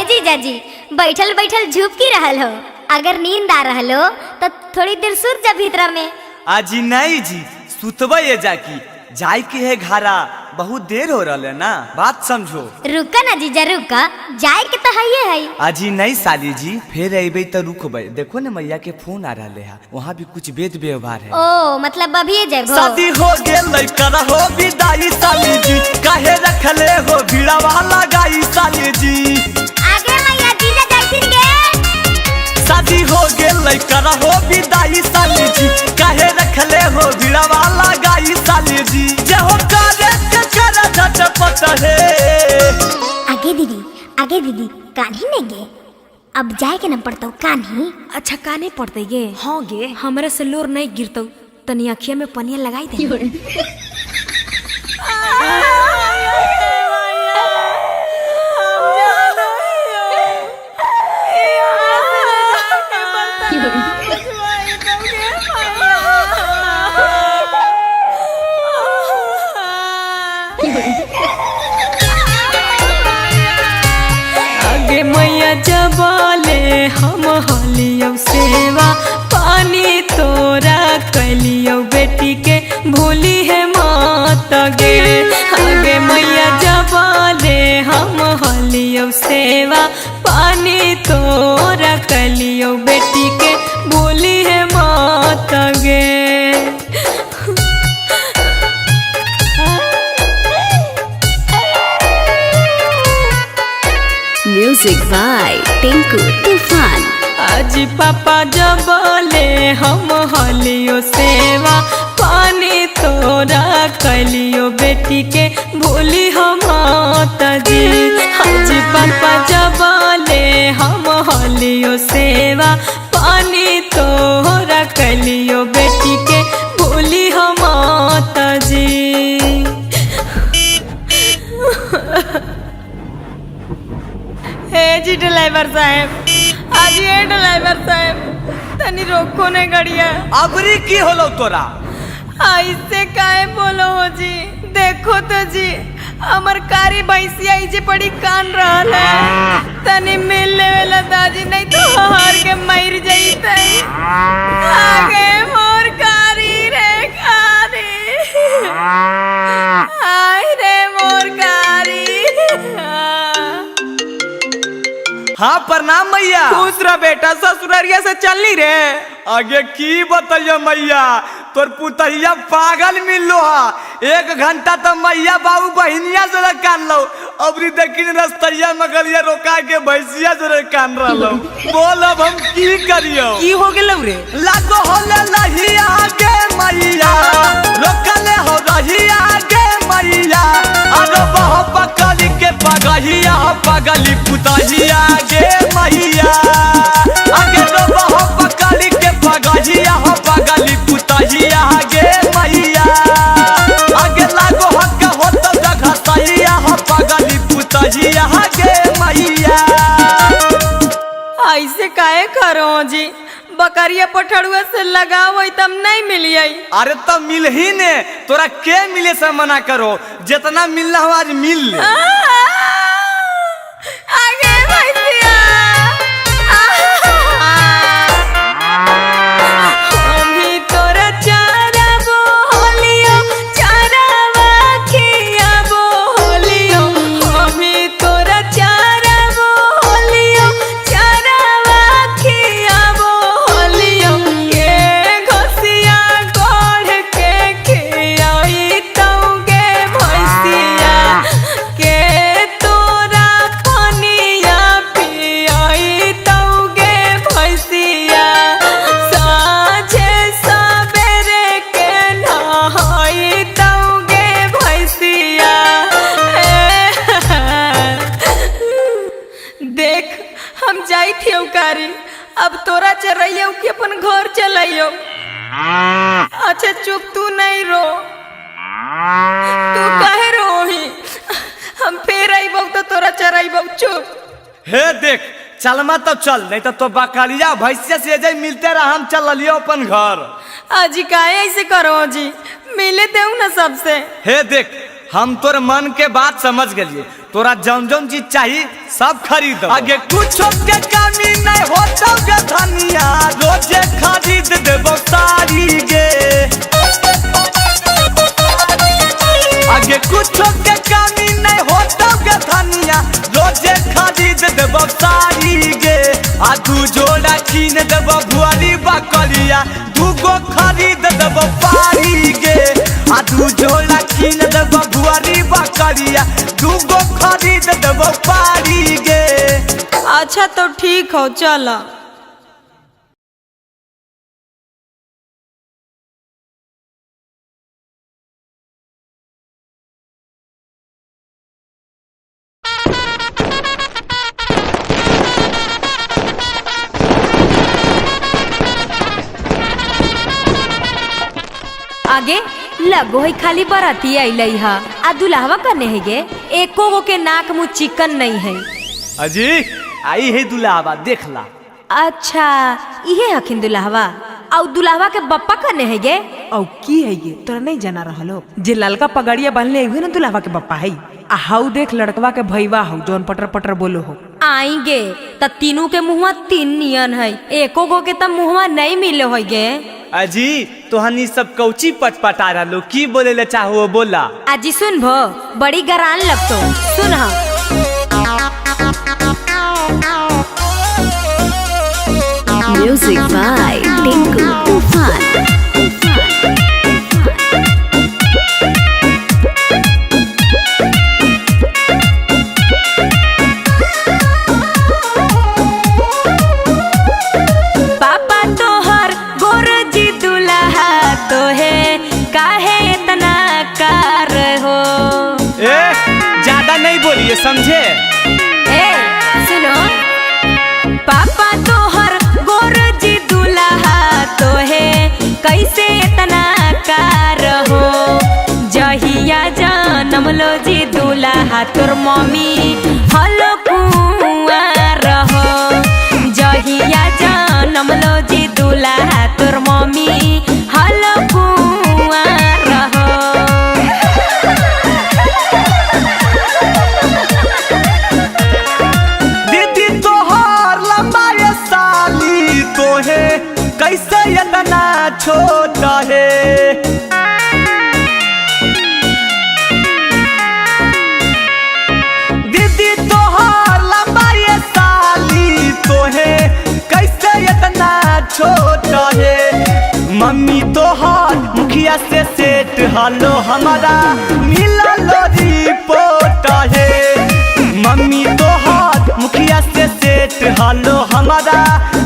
जीजा जी बैठल बैठल झुप की रहल हो। अगर नींद आ रहल हो तो थोड़ी देर सुत जा भीतर में। अजी नहीं जी सुतबे ये जाकी जाय के है घारा बहुत देर हो रहा है ना, बात समझो। रुका ना जीजा रुका, जाए के तो है। अजी नहीं साली जी फिर अबे तो रुकबे। देखो ना मैया के फोन आ रहा है, वहाँ भी कुछ वेद व्यवहार है। ओ मतलब अभी जेबो। शादी हो गेल कर हो विदाई साली जी, काहे रखले हो भीड़ा वाला गाई साली जी। आगे मैया जीजा जाइथिन गे। शादी हो गेल कर हो विदाई साली जी, काहे रखले हो भीड़ा वाला गाई साली जी। जे हो करे के कर झटपट है। आगे दीदी कान्ही नहीं गे, अब जाए के न पड़तो कान्ही। अच्छा काने पड़ते गे? हाँ गे हमारे से लोर नहीं गिरतो, तनी अखिया में पनिया लगाई दे। आगे मैया जबाले हम हलियो सेवा, पानी तोरा कलियो बेटी के भूली है मात गे। आगे मैया जबाले हम हलियो सेवा, पानी तोरा कलियो बेटी के भूली है मात गे। म्यूजिक बाय टिंकू तूफान। आज पापा जबले हम हलियो सेवा, पानी तोरा कलियो बेटी के भूली हम जी। आज पापा जबले हम हलियो सेवा, पानी तोरा कलियो बेटी के भूली हम जी। हे जी ड्राइवर साहब, आज ये ड्राइवर साहब तनी रोको ने गड़िया। अबरी की होलो तोरा? ऐसे काहे बोलो हो जी? देखो तो जी हमर कारी भैंसिया इजे पड़ी कान रहल है, तनी मिल लेवेला दादी नहीं तो हार के मर जईते। आगे मोर कारी रे कारी, आय रे मोर कारी। हाँ प्रणाम मैया। खुश रह बेटा, ससुररिया से चलनी रे। आगे की बताइए मैया, तोर पुतहिया पागल मिलो हा। 1 घंटा तो मैया बाबू बहनिया जरा कान लो, अबरी देखी रस्तैया मगलिया रोका के भैंसिया जरा कान रहो। बोल अब हम की करियो? की हो गेलौ रे? लागो होले लही आगे मैया, रोकले हो रही आगे मैया। अरे बह पकड़ी के पगहिया पगली पुतहिया गे मैया। आगे रो बह पकड़ी के पगहिया पगली पुतहिया गे मैया। आगे लागो हक हो तो जगह सहिया पगली पुतहिया गे मैया। ऐसे काहे करो जी? बकरिया पठड़ुआ से लगाओ तब नहीं मिलिए। अरे तो मिल ही ने, तोरा के मिले से मना करो, जितना मिलना हो आज मिल ले। आगे भैंसिया हमी तोरा चारा बोलियो, चारावा खिया बोलियो। हमी तोरा चारा बोलियो, चारावा खिया बोलियो। के घसिया गोढ़ के खियाई तौगे भैंसिया, के तोरा पनिया पियाई तौगे भैंसिया। साँझे सबेरे के नहाई तौगे भैंसिया। देख हम जाई थी कारी, अब तोरा चरइयो कि अपन घर चलाइयो। अच्छा चुप, तू नहीं रो, तू काहे रोही? हम फिर आइबो तो तोरा चराइबो, चुप। हे देख चलमा तो चल, नहीं तो बकरिया भैंसिया से जाई मिलते रह। हम चल लियो अपन घर। अजी काहे ऐसे करो जी? मिले देऊ ना सबसे। हे देख हम तोर मन के बात समझ गलिए, तोरा जौन जौन चीज चाहिए सब खरीद आगे कुछ के कमी नहीं होता गे धनिया रोजे खरीद देबो सारी गे आगे कुछ के कमी नहीं होता गे धनिया रोजे खरीद देबो सारी गे आ दू जोड़ा कीन देबो भुआरी बकरिया दूगो खरीद देबो पारी गे आ दू जोड़ा कीन देबो भुआरी बकरिया दूगो खरीद देबो पारी गे। अच्छा तो ठीक हो चला। आगे लगो है खाली बराती अइलई हा आ दुल्हवा कने है गे एको गो के नाक मुँह चिकन नहीं है। अजी आई है दुल्हावा देखला। अच्छा इहे हखिन दुल्हवा और दुल्हवा के बप्पा कने है गे औ की है ये तोरा नहीं जाना रहलो जे ललका पगड़िया बांधले हुए ना दुल्हवा के पप्पा है आ हाउ देख लड़कवा के भईवा हो जौन पटर पटर बोलो हो आएंगे त तीनों के मुँहवा तीन नियन है एको गो के त मुँहवा नहीं मिले है गे। अजी तोहनी सब कौची पटपटा रहलो की बोले ले चाहो बोला। आजी सुन भो बड़ी गरान लगतो सुन हा Music by Tinku Tufan. पापा तोहर गोरजी दुल्हा तो है काहे इतना कार हो। ए ज्यादा नहीं बोलिए समझे। ए सुनो पापा तोहर गोरजी दुल्हा तो है कैसे इतना कार हो। जहिया जनम लो जी दुल्हा तोर मम्मी हलो कुंवार हो। जहिया जनम लो जी दुल्हा तोर मम्मी हलो कुंवार हो। दीदी तोहर लंबा ये साली तो है कैसे इतना छोटा है। दीदी तोहर लंबा ये साली तो है कैसे इतना छोटा है। मम्मी तोहर मुखिया से सेट हालो हमारा मिला लो रिपोर्ट है। मम्मी तोहर मुखिया से सेट हालो हमारा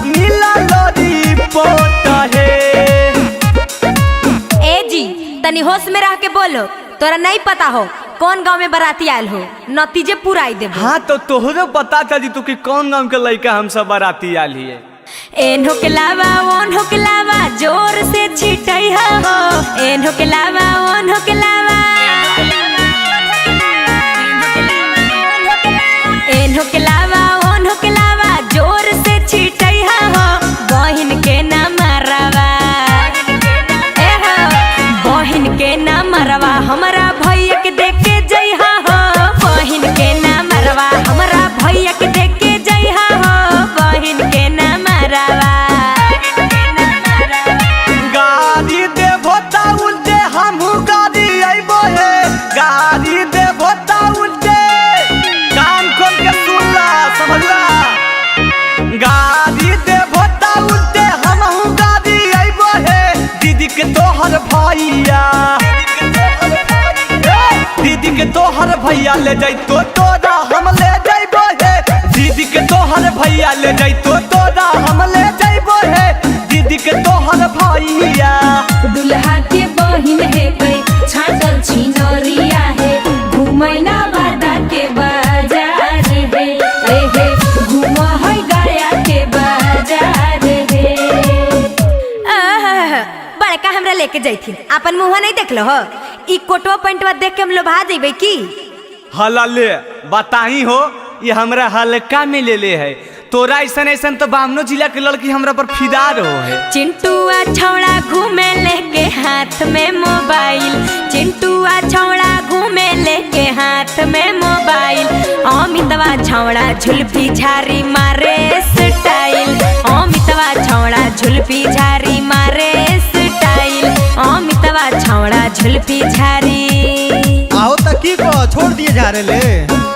मिला लो रिपोर्ट है। ए जी तनी होश में रह के बोलो तोरा नहीं पता हो कौन गांव में बाराती आयल हो नतीजे पूरा आई देबो। हाँ तो तोहरो पता था जी तू कि कौन गाँव के लड़का हम सब बाराती आली है। एन हो के लावा ओन हो के लावा जोर से छिटई हो। एन हो के लावा ओन हो के लावा एन हो के लावा ओन हो के लावा जोर से छिटई हो। बहिन के ना मरवा ए हो बहिन के ना मरवा हमरा भैया के देख के जइहा हो। बहिन के ना मरवा हमरा भैया के देख के जइहा हो। बहिन के ना मरवा गाड़ी देबो ता उल्टे हमहू गाड़ी अइबो है। गाड़ी देबो ता उल्टे कान खोल के सुनला समझला। गाड़ी देबो ता उल्टे हमहू गाड़ी अइबो है। दीदी के तोहर भैया दीदी के तोहर भैया ले जाई तो तोरा हम ले जाइबो है। दीदी के तोहर भैया ले जाई तो तोरा हम ले जाइबो है। दीदी के तोहर भैया दुल्हा के बहिन है कई छाटल छिनरिया है। घुमैना बादा के बाजार है एहे घुम है गया के बाजार है। बड़का हमरा लेके जैथिन अपन मुँह नहीं देख लो हो। ई कोटवा पैंटवा देख के हम लोभा जेबे की। हला ले बताई हो ये हमरा हल्का में ले ले है। तोरा ऐसा ऐसा तो बामनो जिला के लड़की हमरा पर फिदा रहो है। चिंटुआ छौड़ा घूमे लेके हाथ में मोबाइल। चिंटुआ छौड़ा घूमे लेके हाथ में मोबाइल। अमितवा छौड़ा झुलफी झारी मारे स्टाइल। अमितवा छौड़ा झुलफी झारी मारे स्टाइल। अमितवा छौड़ा झुलफी झारी। आओ तकी को छोड़ दिए जा रहे ले।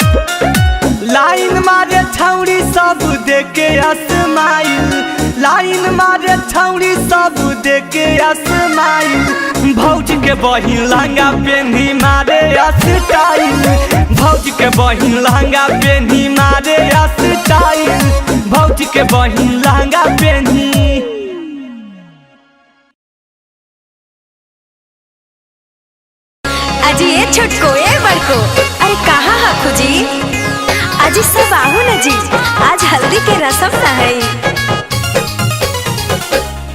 लाइन मारे छौड़ी सब देके असमाइल। लाइन मारे छौड़ी सब देके असमाइल। भौज के बहिन लहंगा पेन्ही मारे स्टाइल। भौज के बहिन लहंगा पेन्ही मारे स्टाइल। भौज के बहिन लहंगा पेन्ही। अजी ये छोटको ये बड़को, अरे कहाँ हकू जी? अजी सब आहू न जी, आज हल्दी के रसम न है।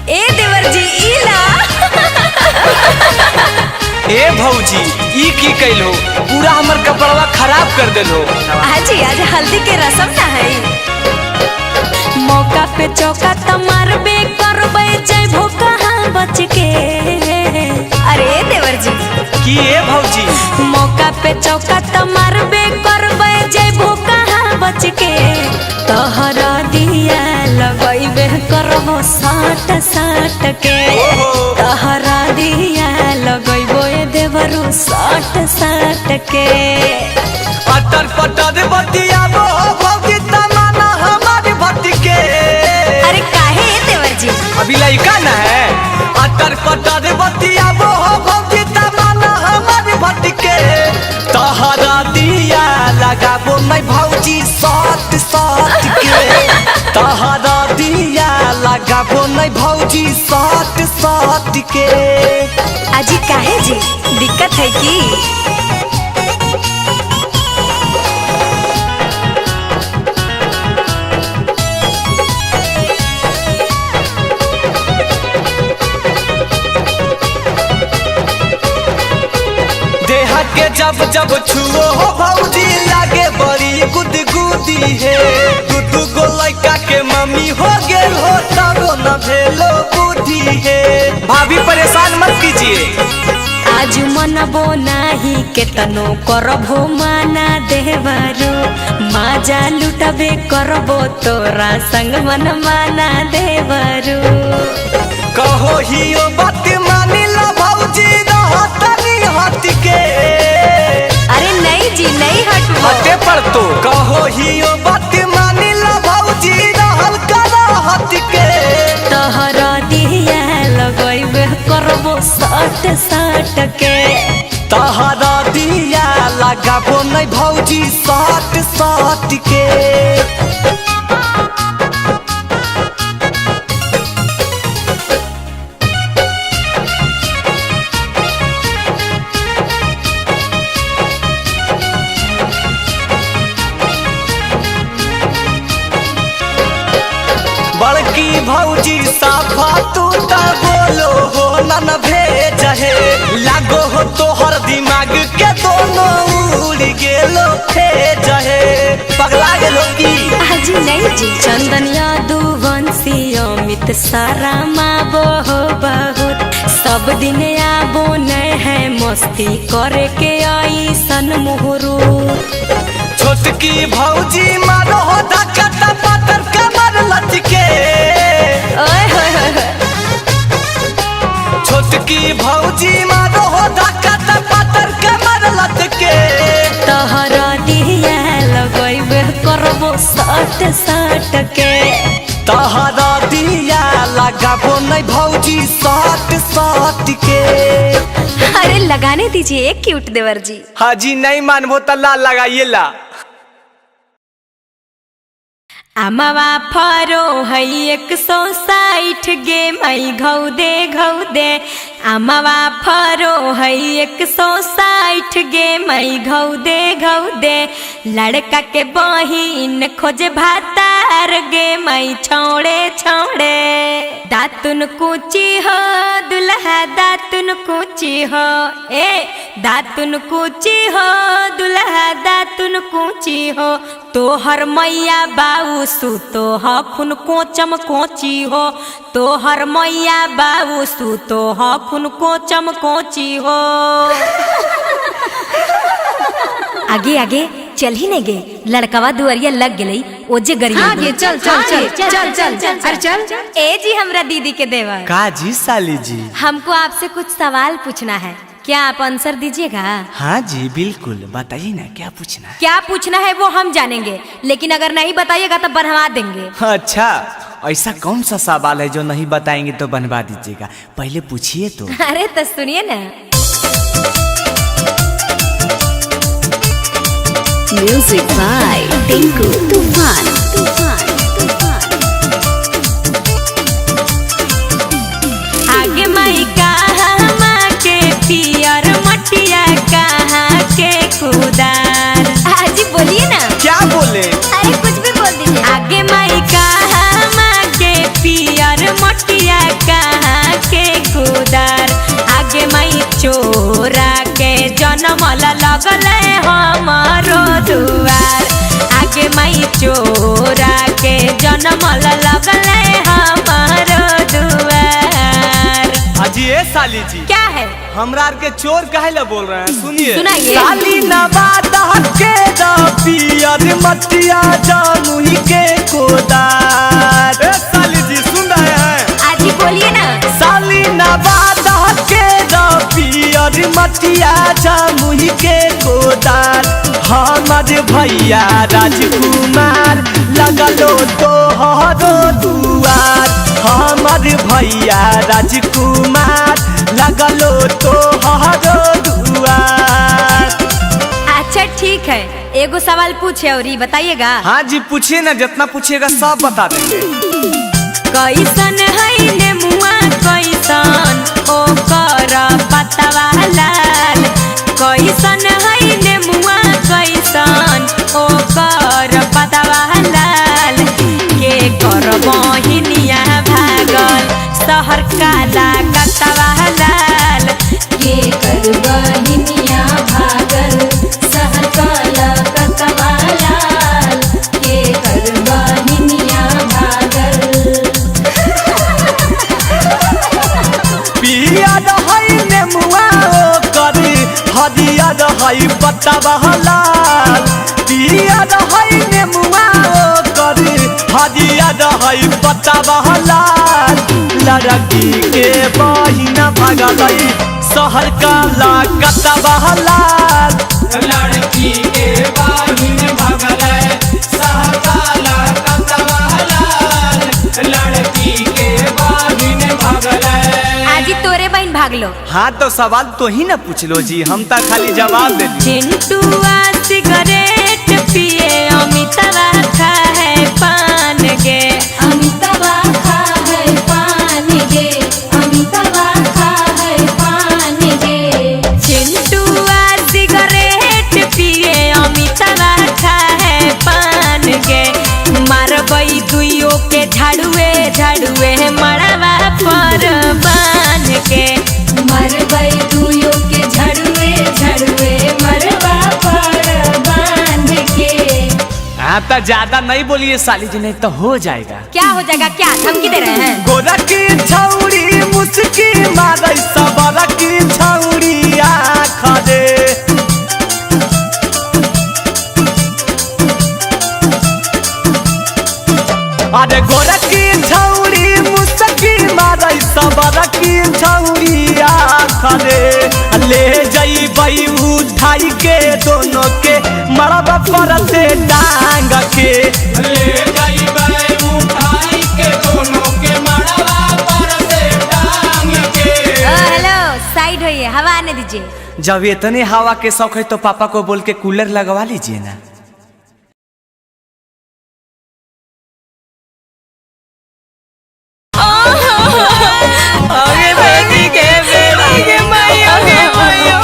ए देवर जी इला। ए भौजी ई की कैलो? पूरा हमर कपड़वा खराब कर देलो। अजी आज हल्दी के रसम न है। मौका पे चौका तमारबे करबे जइबो कहाँ बच के। अरे देवर जी की ए भौजी? मौका पे चौका तमारबे करबे जइबो कहाँ बच के। तोहरा दिया लगइबे करबो साट साट के। तोहरा दिया लगइबो ए देवरू साट साट के। अटर पटर बतियाबो भौजी तमाना हमारी भटके। अरे काहे देवर जी? अभी लइका न है। अटर पटर बतियाबो भौजी तमाना हमारी भटके। तोहरा दिया लगाबो मैं भौजी साट साट के। तोहरा दिया लगाबो मैं भौजी साट साट के। अजी काहे जी दिक्कत है की? देह के जब जब छुओ हो भौजी लागे बड़ी गुदगुदी है। दू गो लड़का के मम्मी हो गेल हो तब न भेलो बुद्धि है। भाभी परेशान मत कीजिए। आज मनबो नाही केतनो करबो माना देवरो। माजा लुटबे करबो तोरा संग मन माना देवरो। कहो हियो बात मानी ला भौजी रहतनी हट के। अरे नहीं जी नहीं हटबो। हटे पर तो कहो हियो बात मानी ला भौजी रहल करा हट के। तोहरा दिया लगइबे करबो साट साट के। तोहरा दिया लगाबो नहीं भौजी साट साट के। बड़की भौजी साफा तू त बोलो हो नन भेज है। लागो हो तोहर दिमाग के दोनों उड़ गेलो भेज है। पगला गेलो की? अजी नहीं जी चंदन यादुवंशी अमित सारा माबो हो बहुत। सब दिन आबो नहीं है मस्ती करे के आई सन मुहरू। छोटकी भौजी मारो हो धक्का टमाटर कमर लचके। ओए होए होए होए। छोटकी भौजी मारो हो धक्का टमाटर कमर लचके। तोहरा दिया लगइबे करबो साट साट के। तोहरा दिया लगाबो नहीं भौजी साट साट के। अरे लगाने दीजिए एक क्यूट देवर जी। हाजी नहीं मानबो त ला लगाइए ला। अमवा फरो है 160 गे मई घौ दे। अमवा फरो है 160 गे मई घौ दे। लड़का के बहिन खोजे भातार गे मई छौड़े छौड़े। दातुन कूची हो दुल्हा दातुन कूची हो। ए दातुन कूची हो दुल्हा दातुन कूची हो। तोहर मैया बाऊ सुतो हखुन कोचम कोची हो। तोहर मैया बाऊ सुतो हखुन कोचम कोची हो। आगे आगे चल ही नहीं गे, लड़कवा दुआरिया लग गई ओजे गरिया आगे चल चल चल चल चल चल अरे चल ए जी हमरा दीदी के देवर, का जी साली जी? हमको आपसे कुछ सवाल पूछना है, क्या आप आंसर दीजिएगा? हाँ जी बिल्कुल, बताइए ना क्या पूछना है। क्या पूछना है वो हम जानेंगे, लेकिन अगर नहीं बताइएगा तो बनवा देंगे। अच्छा, ऐसा कौन सा सवाल है जो नहीं बताएंगे तो बनवा दीजिएगा? पहले पूछिए तो। अरे तो सुनिए ना। Music by Tinku Tufan. Tufan. Tufan. आगे माई कहाँ के पियर मटिया कहाँ के खुदार। जी बोलिए ना। क्या बोले? अरे कुछ भी बोल दीजिए। आगे माई कहाँ के पियर मटिया कहाँ के खुदार। आगे माई चोरा के जनमल लगल हमारो दुआर। आगे माई चोरा के जनमल लगल हमारो दुआर। अजी ए साली जी, क्या है? हमरा के चोर काहे ला बोल रहे हैं? सुनिए। सुनाइए। साली नवादा के पियर मटिया जामुही के कोदार। ए साली जी सुन रहे हैं? आजी बोलिए ना। साली नवादा के पियर मटिया जामुही के कोदार। हमर भैया राजकुमार लगलो तोहरो दुआर। हमर भैया राजकुमार लगलो तोहरो दुआर। अच्छा ठीक है, एगो सवाल पूछे और बताइएगा। हाँ जी पूछिए ना, जितना पूछिएगा सब बता देंगे। कैसन है नेमुआ कैसन ओकर पतवा लाल। कैसन है नेमुआ कैसन ओकर पतवा लाल। के कर बहिनिया भागल शहर काला कतवा लाल। के कर बहिनिया भागल शहर काला कतवा लाल। के कर बहिनिया भागल। पियर है नेमुआ ओकर हरियर है पतवा लाल। पियर है नेमुआ ओकर हरियर है पतवा लाल। लड़की के बहिना भागल शहर काला कतवा लाल। लड़की के बहिन भागल शहर काला कतवा लाल। लड़की के बहिन भागल। आजी तोरे बहन भागलो। हाँ तो सवाल तो ही ना पूछ लो जी, हम तो खाली जवाब दे दी। चिंटुआ सिगरेट पिए अमिताभा खाए पान गे। अमिताभा खाए पान गे। अमिताभा खाए पान गे। चिंटुआ सिगरेट पिए अमिताभा खाए पान गे। मारबई दुइयो के झाड़ुए झाड़ुए मड़वा पर बान के। मरबई दुइयो के झड़ुए झड़ुए मरबा पर बांध के। हाँ तो ज्यादा नहीं बोलिए साली जी, नहीं तो हो जाएगा। क्या हो जाएगा? क्या धमकी दे रहे हैं? गोरा की छौड़ी मुस्की मारै सबरा की छौड़ी आँख दे। अरे गोरा की छौड़ी मुस्की मारै सबरा की छौड़ी आँख दे। ले जइबै उठाई के दोनों के मरबा पर से टांग के। ले जइबै उठाई के दोनों के मरबा पर से टांग के। हेलो साइड होइए, हवा आने दीजिए। जब इतने हवा के शौक है तो पापा को बोल के कूलर लगवा लीजिए ना। आगे बेबी के बेबी के मायो के मायो।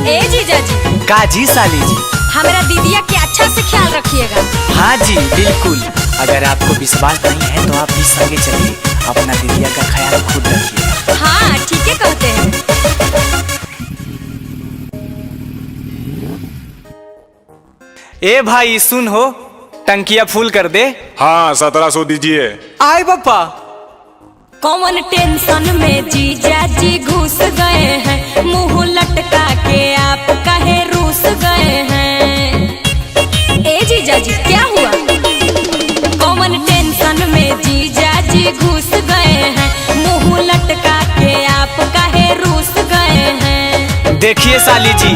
ए जीजा जी। काजी साली जी। हमारा दीदिया के अच्छा से ख्याल रखिएगा। हाँ जी बिल्कुल, अगर आपको विश्वास नहीं है तो आप भी संगे चलिए, अपना दीदिया का ख्याल खुद रखिए। हाँ ठीक है कहते हैं। ए भाई सुन हो, टंकिया फुल कर दे। हाँ 1700 दीजिए। आए पापा कौन टेंशन में जीजा जी घुस गए हैं, मुंह लटका के आप काहे रूस गए हैं। ए जीजा जी क्या हुआ? कौन टेंशन में जीजा जी घुस गए हैं, मुंह लटका के आप काहे रूस गए हैं। देखिए साली जी,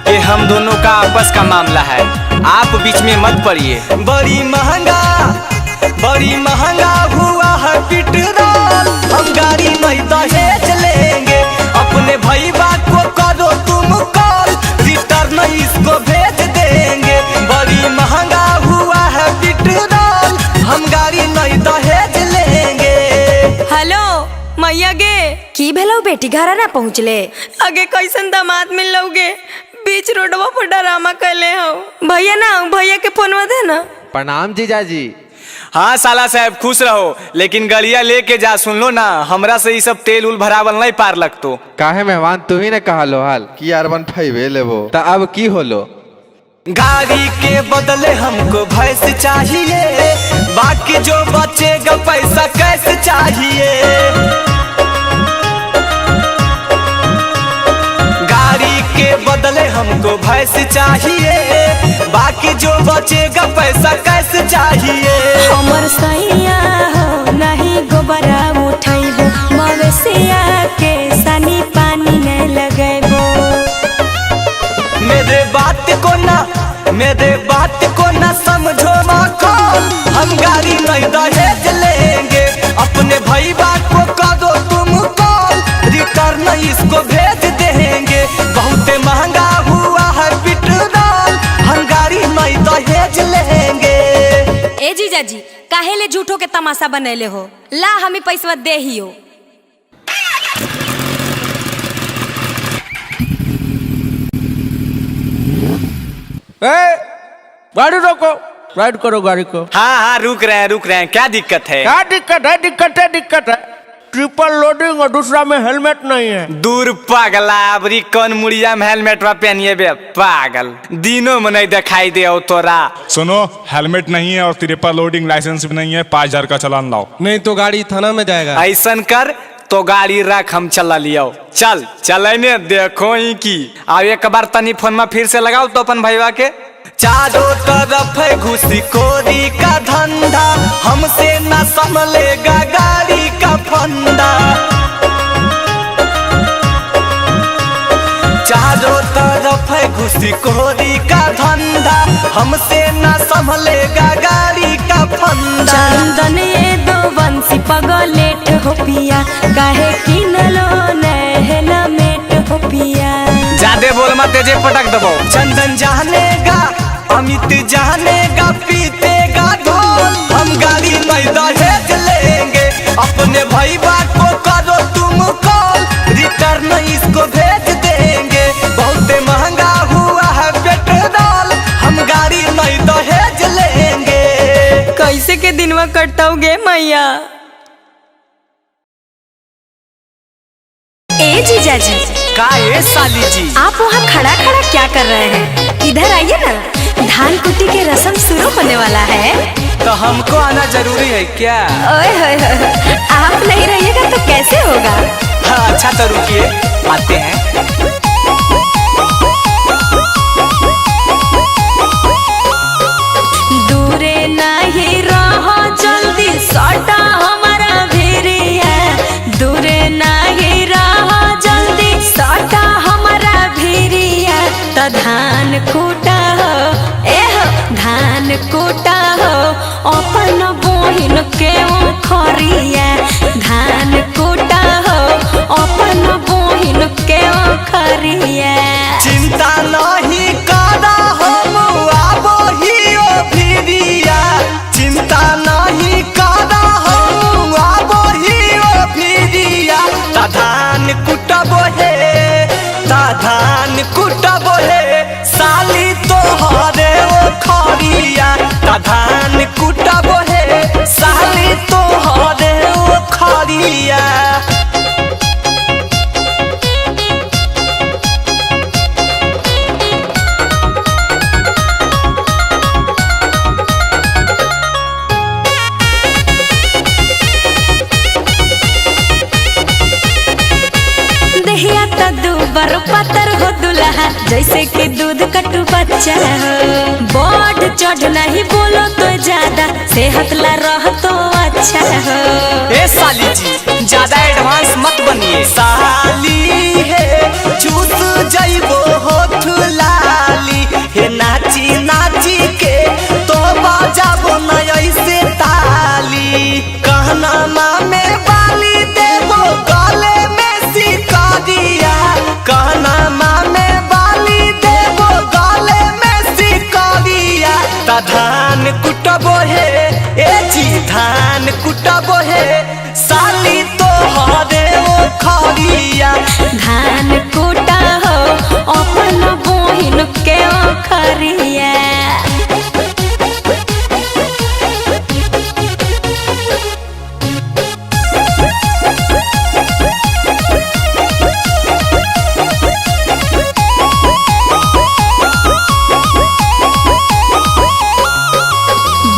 ये हम दोनों का आपस का मामला है, आप बीच में मत पड़िए। बड़ी महंगा हुआ है पेट्रोल, हम गाड़ी नहीं दहेज लेंगे, अपने भैया को करो तुम कॉल, रिटर्न इसको भेज देंगे। बड़ी महंगा हुआ है पेट्रोल, हम गाड़ी नहीं दहेज लेंगे। हेलो मैया गे, की भेलो बेटी घरा ना पहुँचले? आगे कैसन दामाद मिल लोगे, बीच रोडवा पर डरामा कैले हो। भैया ना, भैया के फोनवा दे ना। प्रणाम जीजा जी। हाँ साला साहब खुश रहो, लेकिन गड़िया लेके जा, सुन लो ना, हमरा से ये सब तेल उल भरावल नहीं पार लगतो। काहे मेहमान तू ही ने कहा लो हाल कि R15 लेबो, ता अब की होलो? गाड़ी के बदले हमको भैंस चाहिए, बाकी जो बचेगा पैसा कैसे चाहिए। गाड़ी के बदले हमको भैंस चाहिए, बाकी जो बचेगा पैसा कैसे चाहिए। हमर सैया हो नहीं गोबरा उठैबो, मवेशिया के सानी पानी नहीं लगैबो। मेरे बात को ना समझो माखौल, हम गाड़ी नहीं दहेज लेंगे, अपने भैया को करो तुम कॉल, रिटर्न इसको भेज देंगे। बहुत महंगा हुआ है पेट्रोल, हम गाड़ी नहीं दहेज लेंगे। ए जीजा जी काहे ले झूठो के तमाशा बनैले हो? ला हमें पैसा दे ही हो। गाड़ी रोको, राइड करो गाड़ी को। हाँ रुक रहे हैं, क्या दिक्कत है? क्या दिक्कत है? ट्रिपल लोडिंग और दूसरा में हेलमेट नहीं है। दूर पागला, अबरी कौन मुड़िया में हेलमेट पहनिए बे पागल, दिनों में नहीं दिखाई दे तोरा। सुनो, हेलमेट नहीं है और ट्रिपल लोडिंग लाइसेंस भी नहीं है, 5000 का चालान लाओ, नहीं तो गाड़ी थाना में जाएगा। ऐसन कर तो गाड़ी रख, हम चला लियो। चलने देखो ही की। अब एक बार तनी फोन में फिर से लगाओ तो अपन भैया के। चारों तरफ है घुसखोरी का धंधा, हमसे न संभलेगा गाड़ी का फंदा। चारों तरफ है घुसखोरी का धंधा, हमसे न संभलेगा गाड़ी का फंदा। चंदन ये दो बंसी पगलेट हो पिया, काहे किनलो हेलमेट हो पिया। ज्यादा बोल मत, तेजे पटक दबो। चंदन जानेगा, अमित जानेगा, पीतेगा ढोल, हम गाड़ी नहीं दहेज लेंगे, अपने भैया को करो तुम कॉल, रिटर्न इसको भेज देंगे। बहुत महंगा हुआ है पेट्रोल, हम गाड़ी नहीं दहेज लेंगे। कैसे के दिनवा कटताओगे मैया? ए जीजा जी, का ये साली जी, आप वहाँ खड़ा क्या कर रहे हैं? इधर आइए ना, धान कुटी के रस्म शुरू होने वाला है। तो हमको आना जरूरी है क्या? ओए होए, आप नहीं रहिएगा तो कैसे होगा? हाँ अच्छा तो रुकिए, आते हैं। दूरे नहीं रहो, जल्दी सटा हमारा भिरिया। दूरे नहीं रहो, जल्दी सटा हमारा भिरिया। तो धान कूटा हो, धान कूटा हो, अपन बहिन के खरिया। धान कूटा हो, अपन बहिन के खरिया। चिंता नहीं करा हम आबो ही ओ भिरिया, चिंता नहीं करा हम आबो ही ओ भिरिया। ता धान कुटबो हे, साली तोहरे ओ खरिया। ता धान कुटबो हे, साली तोहरे ओ खरिया। तो दूबर पतर हो दुल्हा जैसे कि दूध कटू बच्चा हो। बढ़ चढ़ नहीं बोलो तो ज्यादा सेहत ला रह तो अच्छा हो। ए साली जी ज्यादा एडवांस मत बनिए। साली है चूस जाइबो होठ लाली हे नाची नाची के तो बजाबो न ऐसे ताली। कहना में बाली देबो गले में सिकरिया। कहना में बाली देबो गले में सिकरिया। ता धान कुटबो है ए जी धान कुटबो है साली तो हरे ओ खरिया। धान कुटा हो अपन बहिन के खरिया।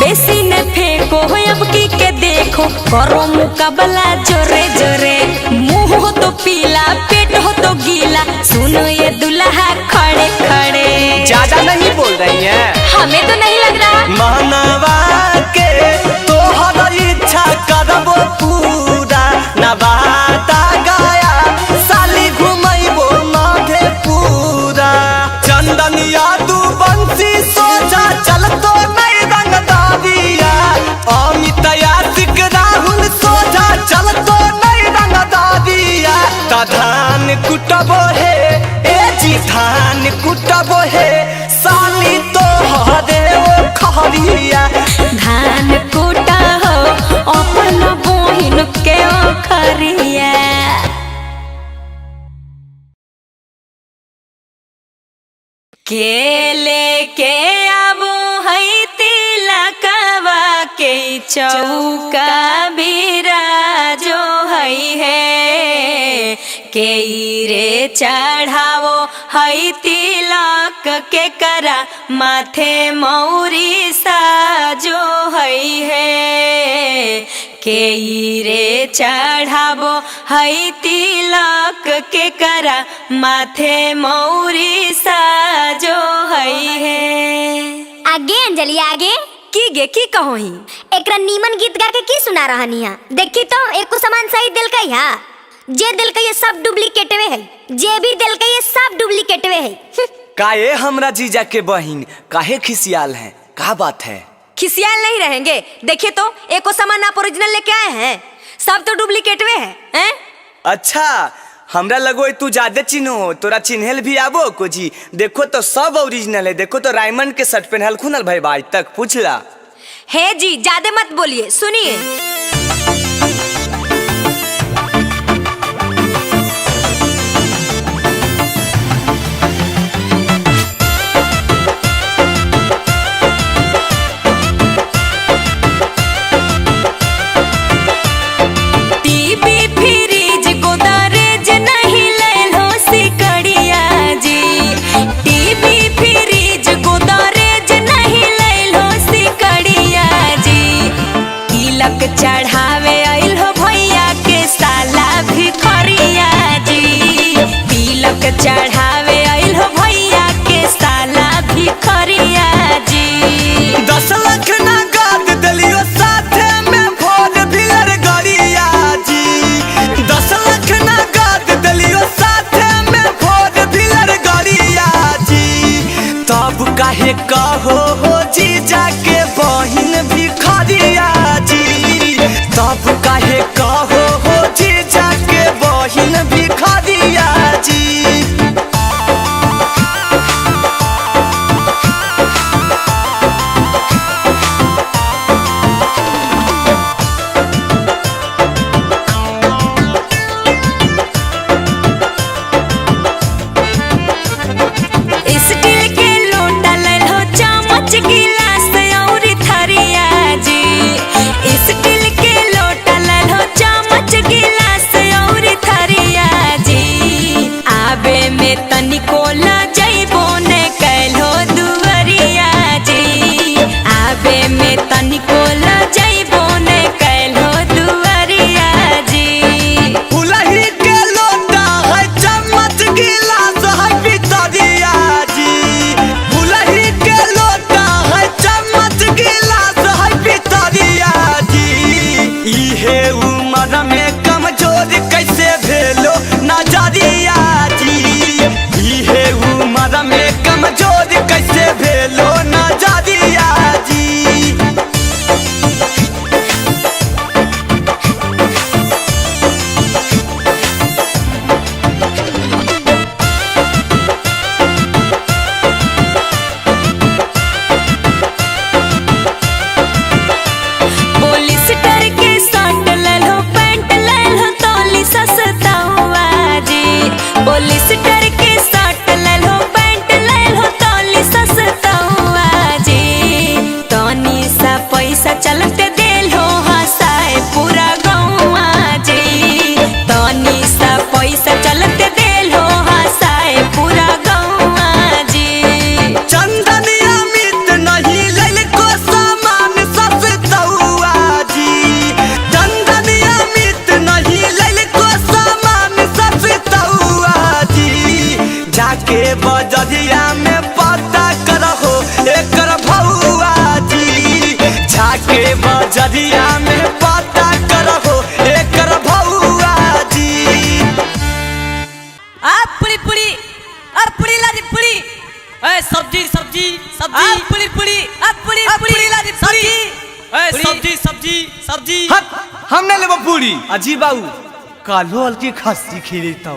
बेसी न फेंको अब की के देखो करो मुकाबला जोरे जोरे। मुंह हो तो पीला पेट हो तो गीला सुनो ये दुल्हा खड़े खड़े। ज्यादा नहीं बोल रही हैं हमें तो नहीं लग रहा। मानवा के तो हर इच्छा करबो पूरा। नवादा गया साली घुमैबो माधे पूरा। चंदन यादू बंसी सोचा चल तो नहीं रंग दादिया। अमित यासिक राहुल सोचा चल तो नहीं रंग दादिया। ता धान कुटबो है ए जी धान कुटबो है साली तो हरे ओ खरिया। धान कुटा हो अपन बहिन के खरिया। केले के आबो है तिलकवा के चौका बिराजो है के रे चढ़ावो है तिलक के करा माथे मौरी साजो है के रे चढ़ावो है तिलक के करा माथे मौरी साजो है। आगे अंजलि आगे की गे की कहो ही एकरा नीमन गीत गा के की सुना रहनी है। देखी तो एको सामान सही दिल का हा जे दिल का ये सब डुप्लीकेट वे है। जे भी दिल का ये सब डुप्लीकेट वे है। काहे हमरा जीजा के बहिन काहे खिसियाल हैं का बात है। खिसियाल नहीं रहेंगे। देखिए तो एको सामान आप ओरिजिनल लेके आए हैं सब तो डुप्लीकेट वे हैं। अच्छा हमरा लगो तू ज्यादा चिन्हो तोरा चिन्हल भी आबो को जी। देखो तो सब ओरिजिनल है। देखो तो रायमंड के शर्ट पहनल खुनल भाई आज तक पूछला है जी। ज्यादा मत बोलिए सुनिए। चढ़ावे आइल हो भैया के साला भिखरिया जी। तिलक चढ़ावे आइल हो भैया के साला भिखरिया जी। 10 लाख ना गाद दलियो साथे में भोज भिलर गरिया जी। 10 लाख ना गाद दलियो साथे में भोज भिलर गरिया जी। तब काहे कहो हो जी जाके बहिन भिखरिया जी। तब बजरिया में पता करहो एकर भौआ जी। पुड़ी पुड़ी और पुड़ी लादी पुड़ी सब्जी सब्जी सब्जी पुड़ी पुड़ी पुड़ी पुड़ी लादी सब्जी सब्जी सब्जी सब्जी। हट हमने लेबो पूरी। अजी बाबू कालो हल्की खस्सी खिली तो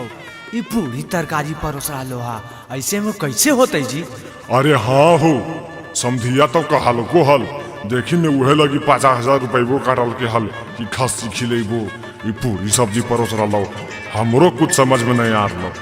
ये पूरी तरकारी परोसरा लोहा ऐसे में कैसे होते जी? अरे हाँ हो समझिया तो कहल को हल देखी में उहे लगी 50,000 रुपये काटल के हल कि खस्सी खिलेबो ये पूरी सब्जी परोसरा लो हमरो कुछ समझ में नहीं आ रहा।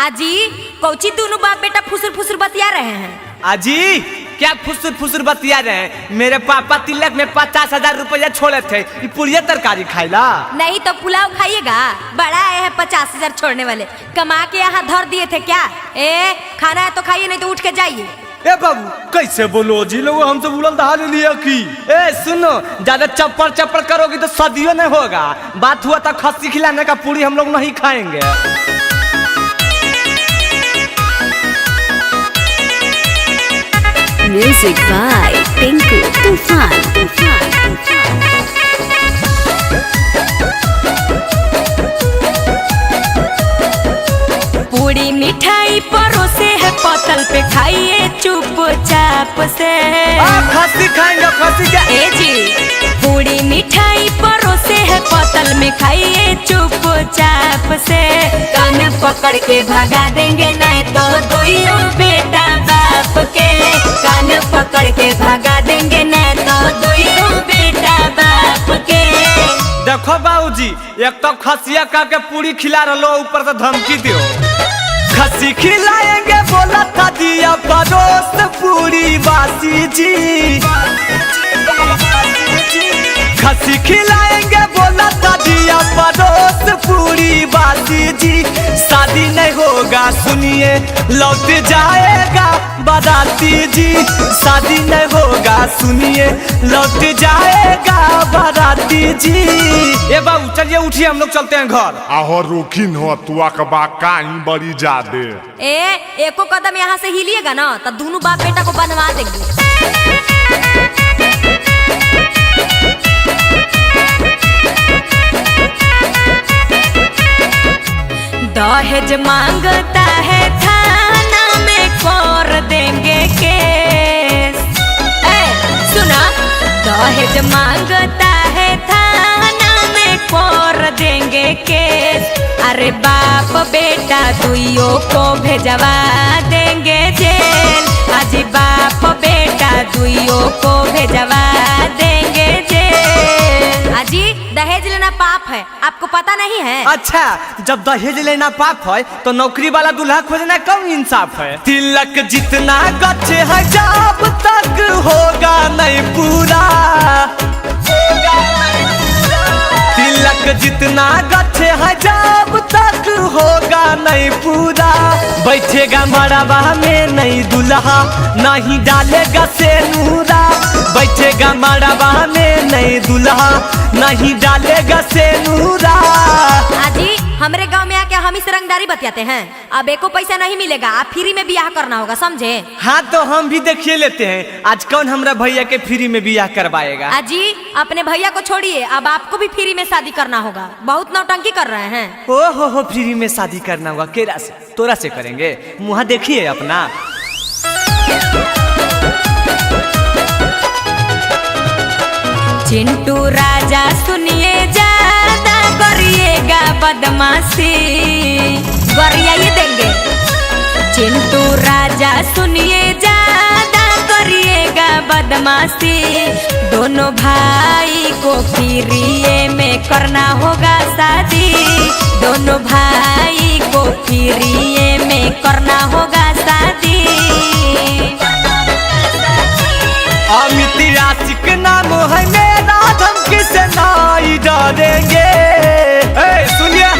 आजी कौची दोनों बाप बेटा फुसुर फुसुर बतिया रहे हैं? अजी क्या फुसुर फुसुर बतिया रहे हैं? मेरे पापा तिलक में 50,000 रुपया छोड़े थे ये पूरी तरकारी खाइला। नहीं तो पुलाव खाइएगा। बड़ा आए हैं 50,000 छोड़ने वाले कमा के यहाँ धर दिए थे क्या? खाना है तो खाइए नहीं तो उठ के जाइए। ए बाबू कैसे बोलो जी लोग हमसे बुलंद हाल लिया की। सुनो ज्यादा चप्पल चप्पल करोगी तो सदियों नहीं होगा। बात हुआ था खस्सी खिलाने का पूरी हम लोग नहीं खाएंगे। Music by Tinku Tufan. पूरी मिठाई परोसे है पतल पे खाइए चुपचाप से। खस्सी खाएंगे खस्सी क्या? जी पूरी मिठाई परोसे है पतल में खाइए चुपचाप से। कान पकड़ के भगा देंगे नहीं तो दोनों बेटा बाप के। कान पकड़ के भगा देंगे नहीं तो दोनों बेटा बाप के। देखो बाबूजी एक तो खसिया का के पूरी खिला रहा ऊपर से धमकी दो। खस्सी खिलाएंगे बोला था दिया परोस पूरी बासी जी। खस्सी खिलाएंगे बोला था दिया परोस पूरी बासी जी। शादी नहीं होगा सुनिए लौट जाएगा बाराती जी। शादी नहीं होगा सुनिए लौट जाएगा बाराती जी। ए बाबू चलिए उठिए हम लोग चलते हैं घर। आहो रुकिन हो तुआ का बा काई बड़ी जादे। एको कदम यहाँ से हिलिएगा ना तो दोनों बाप बेटा को बनवा देंगे। दहेज मांगता है थाना में कर देंगे केस। सुना दहेज मांगता है थाना में कर देंगे केस। अरे बाप बेटा दुइयों को भेजवा देंगे जेल। आज बाप बेटा दुइयों को भेजवा देंगे जेल। अजी दहेज लेना पाप है आपको पता नहीं है? अच्छा जब दहेज लेना पाप है तो नौकरी वाला दूल्हा खोजना कम इंसाफ है। तिलक जितना गच्छ है जब तक होगा नहीं पूरा। तिलक जितना गच्छ है जब तक होगा नहीं पूरा। बैठेगा मड़वा में नहीं दूल्हा नहीं डालेगा सेनूरा। बैठेगा मड़वा में नहीं दूल्हा नहीं डालेगा सेनूरा। आजी हमरे गांव में आके हम इस रंगदारी बतियाते हैं। अब एको पैसा नहीं मिलेगा आप फ्री में बियाह करना होगा समझे? हाँ तो हम भी देखिए लेते हैं आज कौन हमरा भैया के फ्री में बियाह करवाएगा। आजी अपने भैया को छोड़िए अब आपको भी फ्री में शादी करना होगा। बहुत नौटंकी कर रहे हैं। ओ हो फ्री में शादी करना होगा केरा से तोरा से करेंगे। मुँह देखिए अपना। चिंटू राजा सुनिए ज्यादा करिएगा बदमाशी गरिया ये देंगे। चिंटू राजा सुनिए ज्यादा करिएगा बदमाशी। दोनों भाई को फ्री में करना होगा शादी। दोनों भाई को फ्री में करना होगा शादी। अमित आशिक नाम है मेरा धमकी से नहीं डरेंगे। सुनिए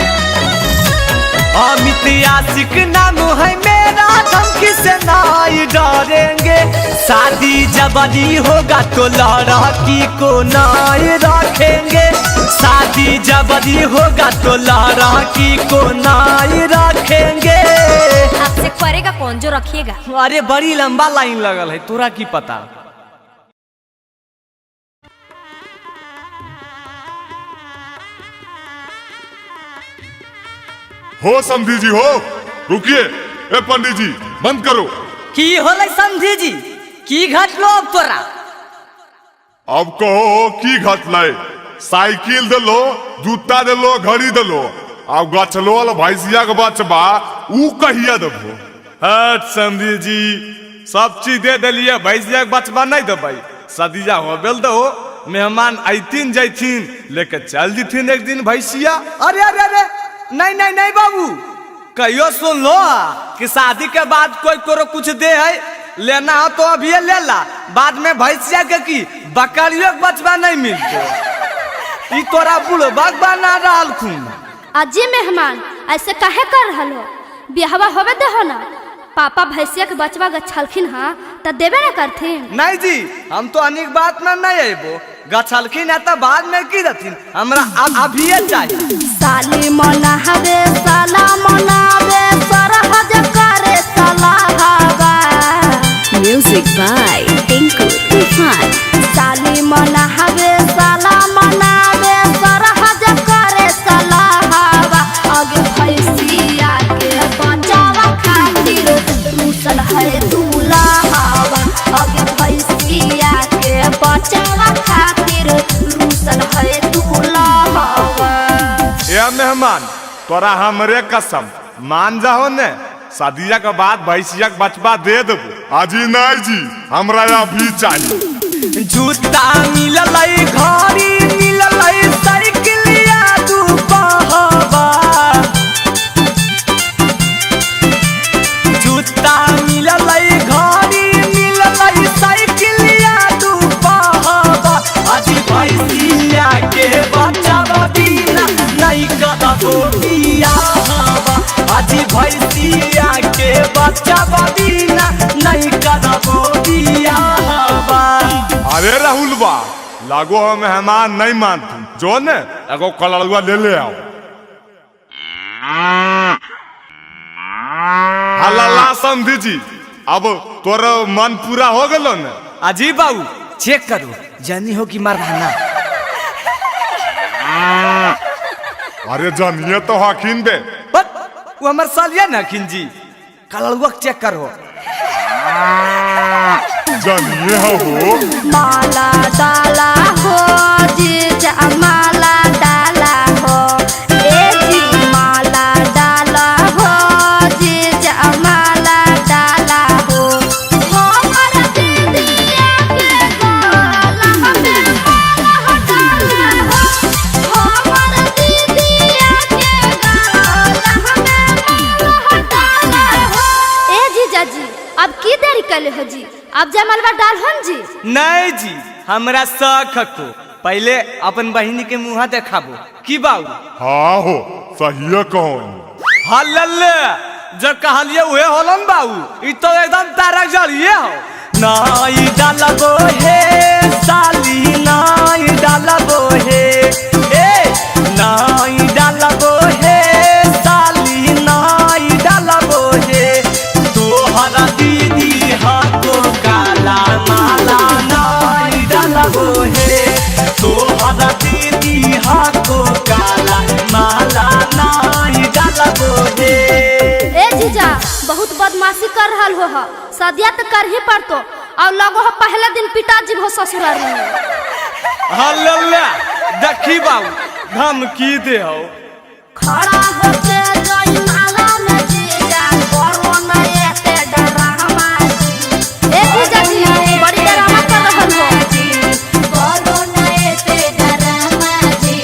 अमित आशिक नाम है मेरा धमकी से नहीं डरेंगे। शादी जबरी होगा तो लड़की को नहीं रखेंगे। शादी जबरी होगा तो लड़की को नहीं रखेंगे। आपसे करेगा कौन जो रखिएगा? अरे बड़ी लंबा लाइन लगल है तोरा की पता। हो समधी जी हो, रुकिए। ए पंडित जी बंद करो। की होले समधी जी, की घटलो अब तोरा? अब कहो की घटले? साइकिल दिलो, जूता दिलो, घड़ी दिलो, अब गछलो वाला भैंसिया के बचबा ऊ कहिया देबो? हट समधी जी, सब चीज दे दिलिए, भैंसिया के बचबा नहीं देबै। सदिया हो बेल दो, मेहमान आइथिन जैथिन लेके चल जीथिन एक दिन भैंसिया। अरे अरे अरे नहीं नहीं नहीं बाबू, कहियो सुन लो कि शादी के बाद कोई करो कुछ दे है, लेना हो तो अभी ले ला, बाद में भैंसिया के की बकरियों के बचबा नहीं मिलते। ई तोरा बुढ़बा बना रहल खून। अजी मेहमान ऐसे काहे कर रहल हो? बिहवा होवे दे हो ना, पापा भैंसिया के बचवा गछलखिन हाँ त देबे ना करथिन। नहीं जी, हम तो अनेक बात में नहीं आइबो, गछलखिन है तो बाद में की रहथिन, हमरा अभी चाहिए। साली मनावे साला मनावे सरहज करे सलाहवा। Music by Tinku Tufan. साली मनावे साला मनावे सरहज करे सलाहवा। आगे भैंसिया के बचावा खातिर रूसल है दूल्हावा। आगे भैंसिया के बचावा खातिर रूसल है दूल्हावा। ए मेहमान, तोरा हमरे कसम मान जाओ ने, शादिया के बाद भैंसिया के बचबा दे देबो। अजी नहीं जी, हमरा अभी चाहिए। जूता मिलल, घड़ी मिलल, साइकिलिया दू बहबा। जूता मिलल, घड़ी मिलल, साइकिलिया दू बहबा। अजी भैंसिया के बचबा बिना नहीं करबो बियाहबा। अजी भैंसिया के बचबा बिना नहीं करबो बियाहबा। अरे राहुल बा, लागो हो मेहमान नहीं मानती, जो ने एगो कलड़ुआ ले ले आओ। हल्ला समझी जी, अब तोरा मन पूरा हो गलो ने? अजी बाबू चेक करो, जानी हो कि मरवाना। अरे जानिए तो हकीन बे, वो हमार सालिया ना खिंजी, कलड़ुआ चेक करो। जानिए हो माला डाला हो जीजा माला डाला हो। ए जी माला डाला हो जीजा माला डाला हो। हमर दीदिया के गला में माला डाला हो। हमर दीदिया के गला में माला डाला हो। ए जीजा जी अब की देरी कले हो जी, अब जमलवा डाल हन जी। नहीं जी, हमरा शक को पहले अपन बहिनी के मुँह देखाबो की बाबू। हाँ हो, सही कौन हल्ले जो कहलिए उहे होलन बाबू, ई तो एकदम तारक जड़िए हो। नाई डालबो हे साली, नाई डालबो हे, ए नाई डालबो हे साली, नाई डालबो हे। तोहरा दीदी हाथो काला माला नाई डालबो हे। तोहरा दीदी हाथो काला माला नाई डालबो हे। ए जीजा बहुत बदमाशी कर रहल हो, सदिया तो कर ही पड़तो, और लगो हो पहले दिन पिताजी हो ससुराल में। हल्ला देखी बाबू धमकी दे हो। खड़ा होके गई माला में जीजा, करो ना एते डरामा जी। ए जीजा जी बड़ी डरामा कर रहल हो जी, करो ना एते डरामा जी।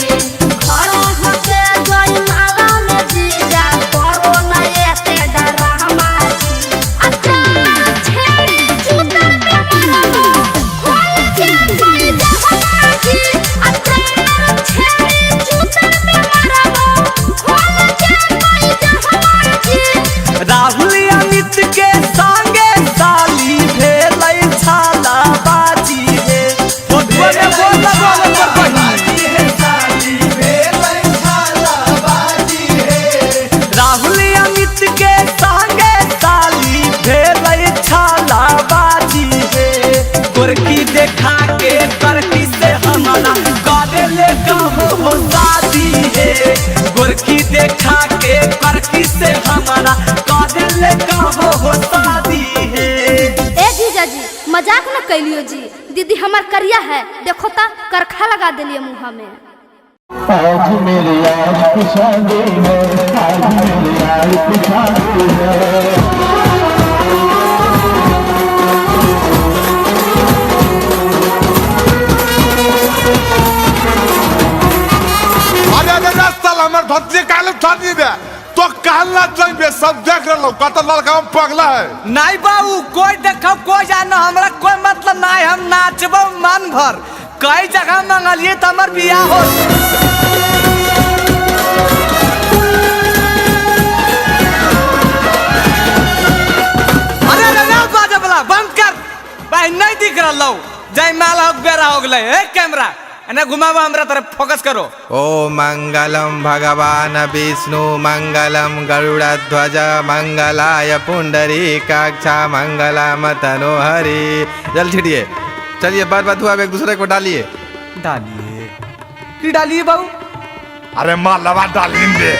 खड़ा होके गई माला में जीजा, करो ना एते डरामा जी। अच्छा छेड़ी जूता पे मारो, खोल के कोई जहां जी। अच्छा छेड़ी जूता पे मारो, खोल के कोई जहां जी। राहुल अमित के संगे साली भेलै छाला बाजी हे। फोटो में बोल बाजी हे, साली भेलै छाला बाजी हे। राहुल अमित के संगे साली भेलै छाला बाजी हे। गोरकी देखा के करकी से हमारा करे ले कहो शादी हे। गोरकी देखा के करकी भैयो जी, दीदी हमार करिया है, देखो ता करखा लगा दिलिए मुँह में। आज मेरे यार की शादी है, आज मेरे यार की शादी है। हमर धरती काले छाती दे तो कहला चाहिए सब देख रहे कत लड़का पगला है। नहीं बाबू कोई देखो कोई जानो हमरा कोई मतलब नहीं, हम नाचबो मन भर। कई जगह मंगलिए तो हमर बियाह हो। अरे ना बाजे वाला बंद कर भाई, नहीं दिख रहा लो जय माला हो बेरा हो गले। ए कैमरा एने घुमावा हमरा तरफ फोकस करो। ओ मंगलम भगवान विष्णु मंगलम गरुड़ध्वज मंगलाय पुंडरीकाक्षा मंगलम तनोहरि। जल छिड़िए, चलिए बार बार धुआ एक दूसरे को डालिए। डालिए की डालिए बाबू? अरे मालवा डालेंगे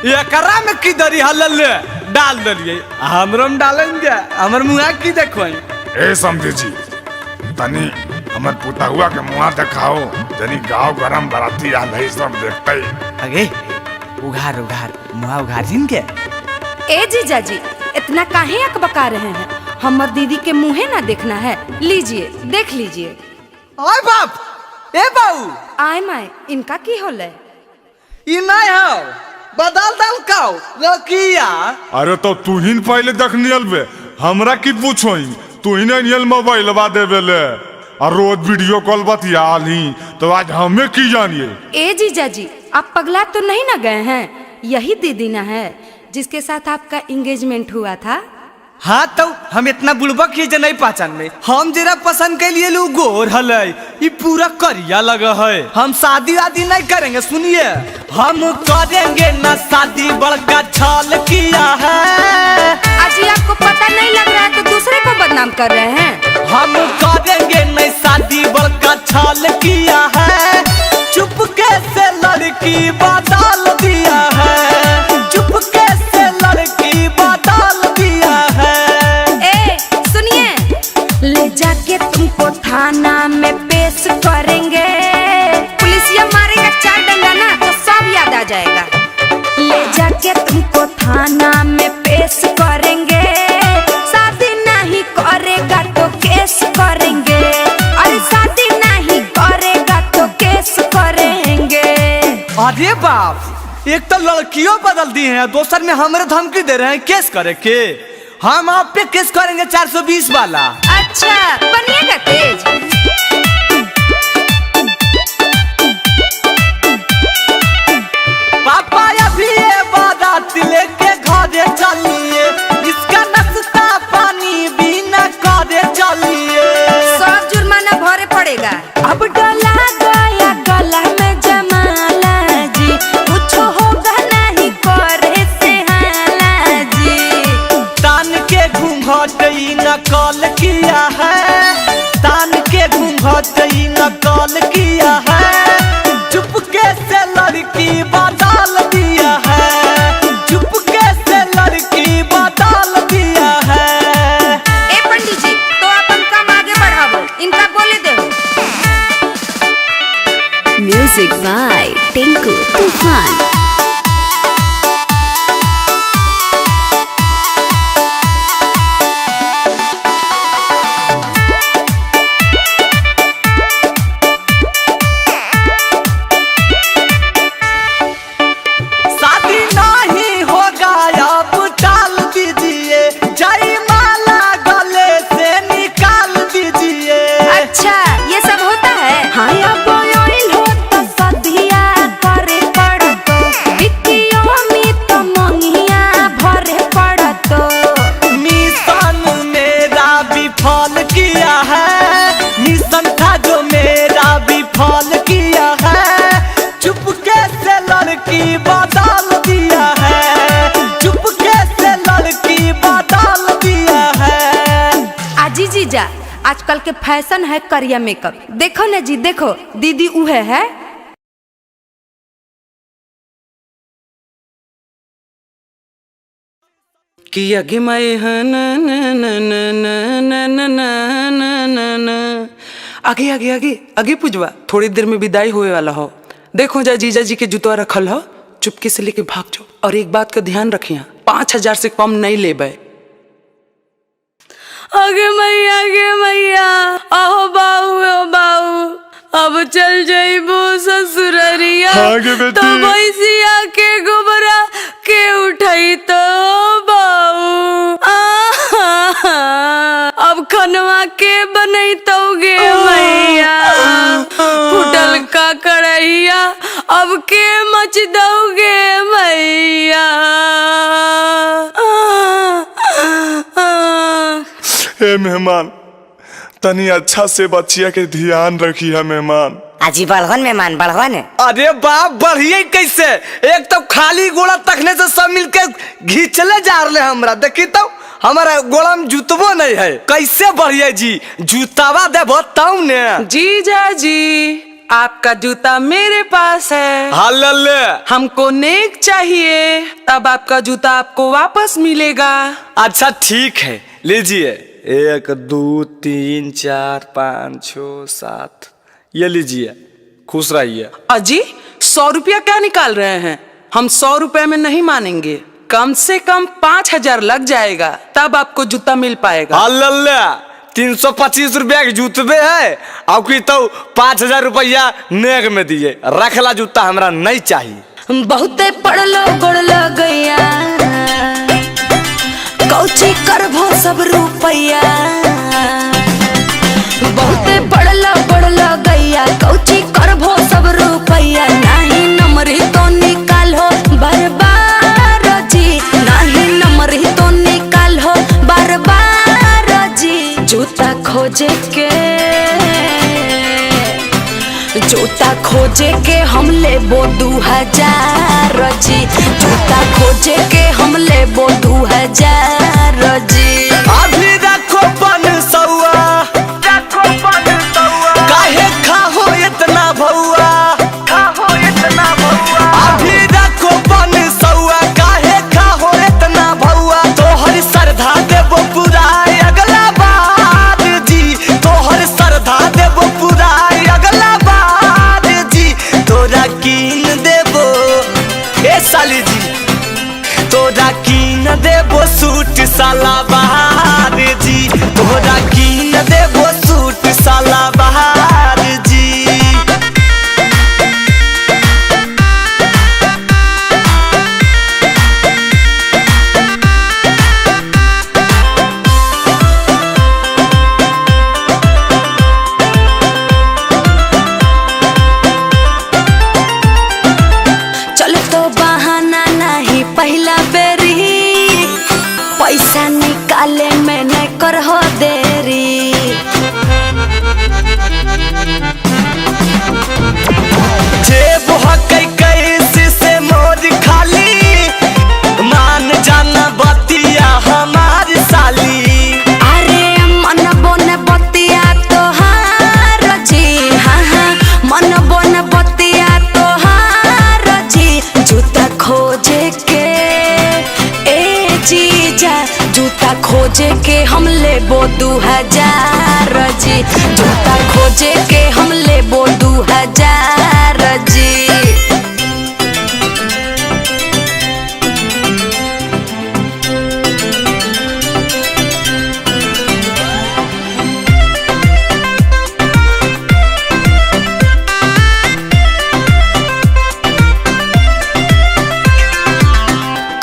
ये करा में की दरी हलल डाल दलिए, हमरम डालेंगे। हमर मुंह की देखो ए समझे जी तनी हमर पुता हुआ के मुँह दिखाओ, जनी गाँव गरम बराती आ नहीं सब देखते। अगे उघार उघार मुँह उघार जिन के। ए जीजा जी इतना काहे अकबका रहे हैं? हमर दीदी के मुँहे ना देखना है, लीजिए देख लीजिए। ओए बाप ए बाऊ आय माय इनका की होले? ई नहीं हो बदल दल काओ लकिया। अरे तो तू ही पहले देख नियल बे, हमरा की पूछो तू ही नियल मोबाइल बा देवे ले और रोज वीडियो कॉल बतियाल ही, तो आज हमें की जानिए। ए जीजा जी आप पगला तो नहीं ना गए हैं? यही दीदी ना है जिसके साथ आपका एंगेजमेंट हुआ था? हाँ तो हम इतना बुड़बक ही नहीं पहचान में। हम जरा पसंद के लिए लोग गोर हलै, ये पूरा करिया लगा है। हम शादी वादी नहीं करेंगे, सुनिए हम करेंगे ना शादी, बड़का छल किया है। अजी आपको पता नहीं लग रहा है तो दूसरे को बदनाम कर रहे हैं। हम करेंगे नहीं शादी, बड़का छल किया है। चुपके से लड़की बदल दिया है, चुपके से लड़की बदल दिया है। ए सुनिए, ले जाके तुमको थाना में पेश करेंगे। पुलिसिया मारेगा 4 डंडा ना तो सब याद आ जाएगा। ले जाके तुमको थाना में पेश करेंगे, शादी नहीं करेगा तो केस करेंगे। अरे शादी नहीं करेगा तो केस करेंगे। अरे बाप, एक तो लड़कियों बदल दी हैं, दूसर में हमारे धमकी दे रहे हैं केस करे के। हम आप पे केस करेंगे 420 वाला। अच्छा बनिएगा तेज। पापा अभी ये बारात लेके घरे चलिए, इसका नाश्ता पानी भी न करे चलिए। सब जुर्माना भरे पड़ेगा। अब डला गया गला में जमाला जी, कुछ होगा नहीं करे से हाला जी। तान के घूंघट नकल किया है, तान के घूंघट नकल किया है। चुपके से लड़की बदल दिया है, चुपके से लड़की बदल दिया है। ए पंडित जी तो अपन काम आगे बढ़ाओ, इनका बोले दो। म्यूजिक बाय टिंकू तूफान। शादी नहीं होगा अब टाल दीजिए, जयमाला गले से निकाल दीजिए। अच्छा ये सब होता है? हाँ अब ऑयल हो तो सदिया करे पड़तो, बिकियो में तो मंगिया भरे पड़तो। मिशन मेरा विफल किया है, मिशन था जो मेरा विफल किया है। चुपके से लड़की बदल दिया है, चुपके से लड़की बदल दिया है। आजी जीजा आजकल के फैशन है करिया मेकअप। देखो ना जी देखो, दीदी उहे है। कि आगे मैं आगे आगे आगे आगे पूजवा थोड़ी देर में विदाई होए वाला हो। देखो जा जीजा जी के जूतवा रखल हो, चुपके से लेके भाग जाओ। और एक बात का ध्यान रखिए, 5000 से कम नहीं लेबे। आगे मैया आहो बाऊ अब चल जाइबो ससुररिया तो भैंसिया के गोबरा के उठाई तो बाऊ अब खनवा के बनई तोगे मैया फुटल का कढ़ैया अब के मच दोगे मैया। ए मेहमान तनी अच्छा से बच्चिया के ध्यान रखी है मेहमान। अजी बढ़वन मेहमान बढ़वन। अरे बाप बढ़िए कैसे, एक तो खाली गोड़ा तकने से सब मिलके घींचले जा रहे हमरा। देखी तो हमारा गोड़ा में जूतबो नहीं है, कैसे बढ़िए जी जूतावा दे बताऊ ने। जीजा जी आपका जूता मेरे पास है। हल्ले हमको नेक चाहिए, तब आपका जूता आपको वापस मिलेगा। अच्छा ठीक है लीजिए, 1 2 3 4 5 6 7 ये लीजिए, खुश रहिए। अजी 100 रुपया क्या निकाल रहे हैं? हम 100 रुपए में नहीं मानेंगे, कम से कम 5000 लग जाएगा, तब आपको जूता मिल पाएगा। हल्ले 325 रुपया के जूतबे है, आपकी तो 5000 रुपया नेक में दिए। रखला जूता हमरा नहीं चाहिए। बहुते पड़लो गोड़लो गैया कौची करभो सब रुपैया। बहुते पड़लो गैया कौची करभो सब रुपैया। नहीं नमरी तो निकालो बार जी, नहीं नमरी तो निकालो बार जी। जूता खोजे के हम लेबो 2000 जी, जूता खोजे के हम लेबो 2000 जी। अभी रखो 500 काहे खाहो इतना भौआ, अभी रखो 500 काहे खाहो इतना भौआ। तोहर श्रद्धा देबो पूरा अगला बार जी, तोहर श्रद्धा देबो पूरा अगला बार जी। तोरा कीन देबो ए साली जी, तोरा कीन देबो सूट साला बहार जी, तोरा कीन देबो सूट साला बहार जी। चल तो बहाना नहीं पहला बेरी, पैसा निकाले में नहीं करहो देरी। जेब हकै कैसे से मोर खाली, मान जाना बतिया हमार साली। अरे मन बोन बतिया तोहार जी, हाँ मन बोन बतिया तोहार जी। जूता खोजे के ए जीजा, जूता खोजे के हम लेबो 2000 जी, जूता खोजे के हम लेबो 2000 जी।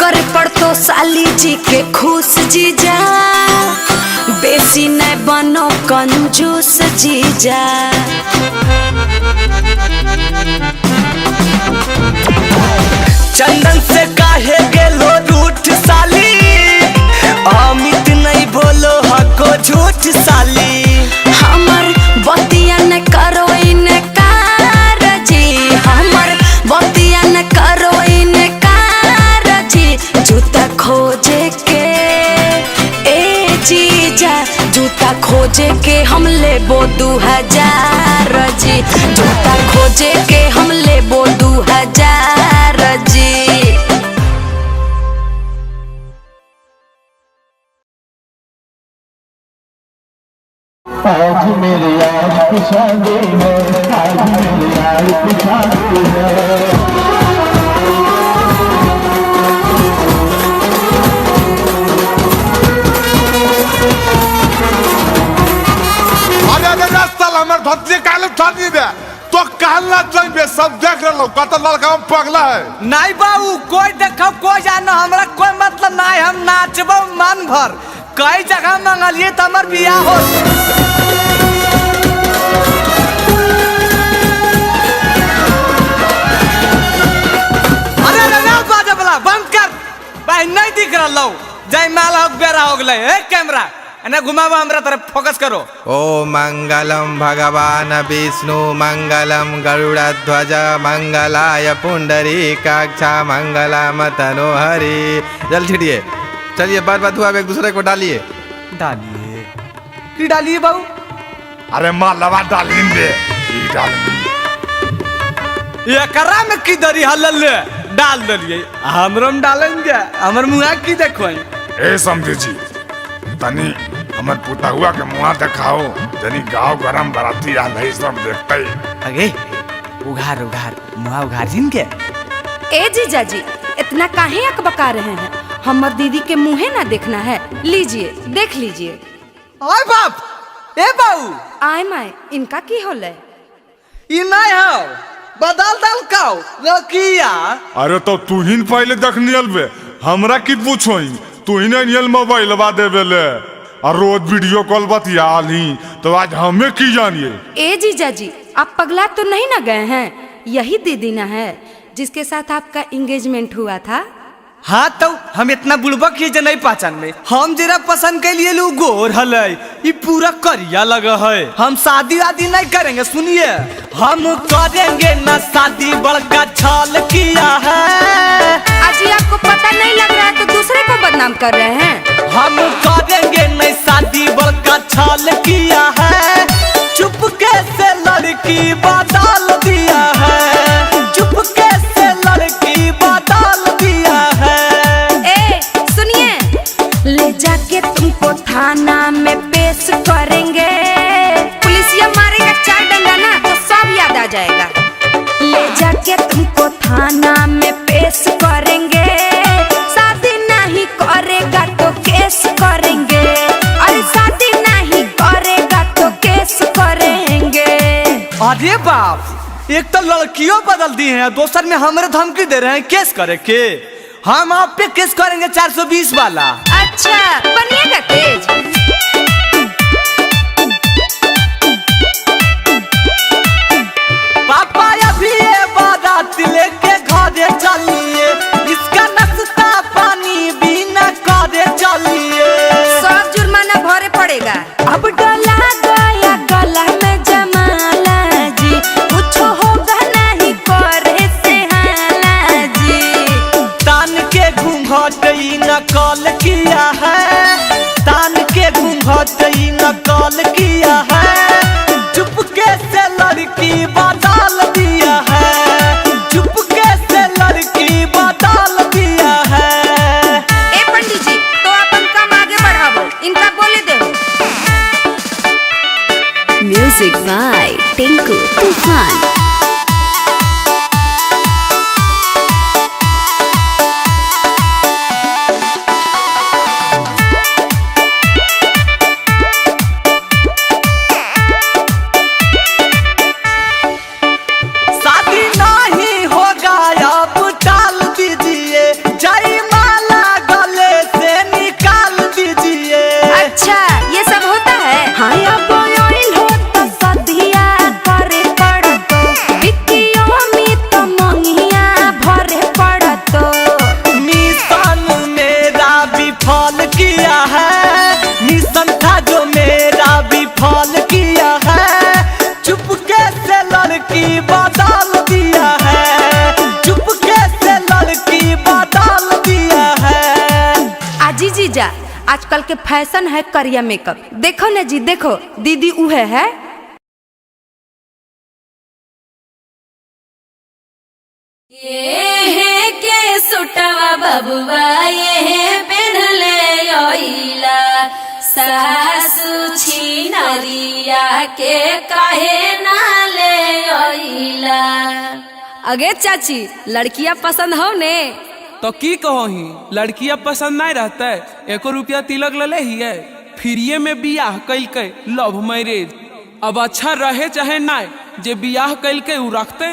करे पड़तो साली जी के खुश जीजा, बेसी नहीं बनो कंजूस जीजा। चंदन से काहे गेलो रूठ साली, अमित नहीं बोलो हको झूठ साली। हमर बतिया न करो इनकार जी, हमर बतिया न करो इनकार जी। जूता खोजे के ए जीजा, जूता खोजे के हम लेबो 2000 जी, जूता खोजे के हम लेबो 2000 जी। की शादी है, आज मेरे यार की शादी है। अरे रास्ता हमारे भतीजे काले उठा दे तो कहला चाहिए सब देख रहे लोग कतल लड़का पगला है। नहीं बाबू कोई देखो कोई जानो हमरा कोई मतलब नहीं, हम नाचबो मन भर कई जगह मंगलिए तो हमर बियाह हो। अरे ना बाजा बला बंद कर भाई, नहीं दिख रहा लो जय माल हो बेरा हो गए। ए कैमरा एने घुमावा हमरा तरफ फोकस करो। ओ मंगलम भगवान विष्णु मंगलम गरुड़ध्वज मंगलाय पुंडरीकाक्षा मंगलम तनोहरि। जल छिड़िए, चलिए बार बार धुआ एक दूसरे को डालिए डालिए की डालिए बाबू? अरे मालवा डालेंगे ये करा में की दरी हलल डाल दलिए हमरो में डालेंगे हमर मुंह की देखो। ए समझे जी तनी हमर पुता हुआ के मुंह दिखाओ, जनी गांव गरम बराती आ नहीं सब देखते। अगे उघार उघार मुंह उघार जिन के। ए जीजा जी इतना काहे अकबका रहे हैं? हमर दीदी के मुंहे ना देखना है, लीजिए देख लीजिए। ओए बाप ए बाऊ आय माय इनका की होले? ई नहीं हो बदल दल काओ रकिया। अरे तो तू ही पहले देखनियल बे, हमरा की पूछोई? तू ही नहीं मोबाइल बा देवे ले और रोज वीडियो कॉल बतियाली तो आज हमें की जानिए। ए जीजा जी आप पगला तो नहीं ना गए हैं? यही दीदी ना है जिसके साथ आपका एंगेजमेंट हुआ था? हाँ तो हम इतना बुड़बक ही जे नहीं पहचान में, हम जरा पसंद के लिए लोग गोर हलै ये पूरा करिया लगा है। हम शादी वादी नहीं करेंगे, सुनिए हम करेंगे ना शादी, बड़का छल किया है। अजी आपको पता नहीं लग रहा है तो दूसरे को बदनाम कर रहे हैं। हम करेंगे नहीं शादी, बड़का छल किया है। चुपके से लड़की बदल दिया है, चुपके से लड़की बदल दिया है। ए सुनिए, ले जाके तुमको थाना में पेश करेंगे। पुलिसिया मारेगा 4 डंडा ना तो सब याद आ जाएगा। ले जाके तुमको थाना में पेश करेंगे, शादी नहीं करेगा तो केस करेंगे। अरे शादी नहीं करेगा तो केस करेंगे। अरे बाप एक तो लड़कियों बदल दी हैं, दूसर में हमारे धमकी दे रहे हैं केस करे के। हम आप पे केस करेंगे 420 वाला। अच्छा बनिएगा तेज। पापा अभी ये बारात लेके घरे चलिए, इसका नाश्ता पानी भी न करे चलिए। सब जुर्माना भरे पड़ेगा। अब डला गया गला में जमाला जी, कुछ होगा नहीं करे से हाला जी। तान के घूंघट नकल किया है, तान के घूंघट नकल किया है। चुपके से लड़की बदल दिया है, चुपके से लड़की बदल दिया है। ए पंडित जी तो अपन काम आगे बढ़ावो, इनका बोले दो। म्यूजिक बाय टिंकू तूफान। शादी नहीं होगा अब टाल दीजिए, जयमाला गले से निकाल दीजिए। अच्छा ये सब होता है? हाँ अब ऑयल हो तो सदिया करे पड़तो, बिटियों में तो मंगिया भरे पड़तो। मिशन मेरा विफल किया है, मिशन था जो मेरा विफल किया है। चुपके से लड़की बदल दिया है, चुपके से लड़की बदल दिया है। आजी जीजा आजकल के फैशन है करिया मेकअप। देखो ना जी देखो दीदी उहे है। ये के सुटवा बबुआ ये पहनले ओइला, सासु छीना चुनरिया के काहे ना ले आइला। अगे चाची लड़कियां पसंद हो ने तो की कहोही, लड़कियां पसंद नहीं रहते, 1 रुपया तिलक ले ही है, फ्रीये में बियाह कैल के लव मैरिज। अब अच्छा रहे चाहे ना, जे बियाह कैल के उ रखते।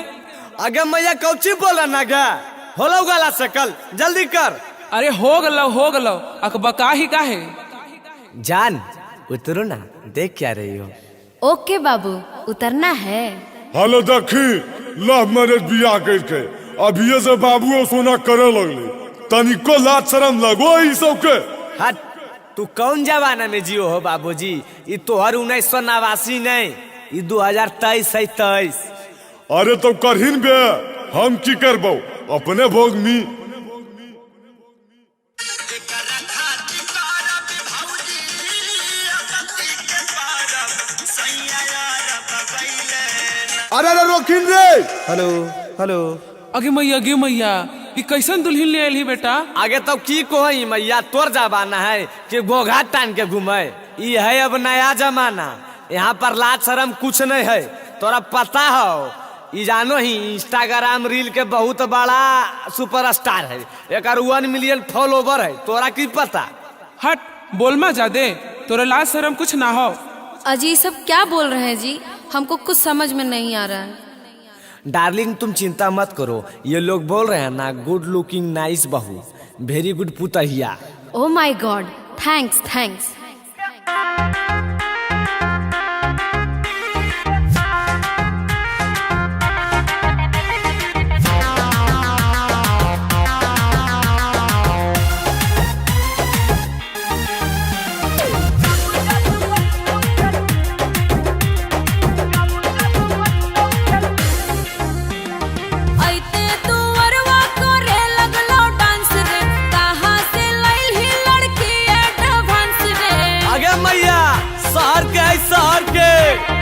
आगे मैया कौची बोला ना गा, होलो गला सकल जल्दी कर। अरे हो गलो अकबका ही काहे। जान उतरो ना, देख क्या रही हो। ओके बाबू उतरना है। हेलो देखी लव मैरिज बियाह करके अभी से बाबू सोना करे लगले, तनिको लाज शरम लगो ई सब के। हट, तू कौन जमाना में जियो हो बाबूजी, ये तोहर 1989 नहीं, ये 2023 है 23। अरे तो करहिन बे, हम की करबो अपने भोग मी। अरे रोकिन रे। Hello hello. अगे मैया ये कैसन दुल्हन ले आइली बेटा। आगे तो की कोई मैया, तोर जमाना है कि गोघा टान के घूमे, ये है अब नया जमाना। यहाँ पर लाज शरम कुछ नहीं है, तोरा पता हो। ये जानो ही इंस्टाग्राम रील के बहुत बड़ा सुपरस्टार है, एक 1 मिलियन फॉलोवर है, तोरा की पता। हट बोल मा जादे, तोरा लाज शरम कुछ ना हो। अजी सब क्या बोल रहे हैं जी, हमको कुछ समझ में नहीं आ रहा है। डार्लिंग तुम चिंता मत करो, ये लोग बोल रहे हैं ना गुड लुकिंग नाइस बहू, वेरी गुड पुतहिया। Oh my God, thanks. शहर के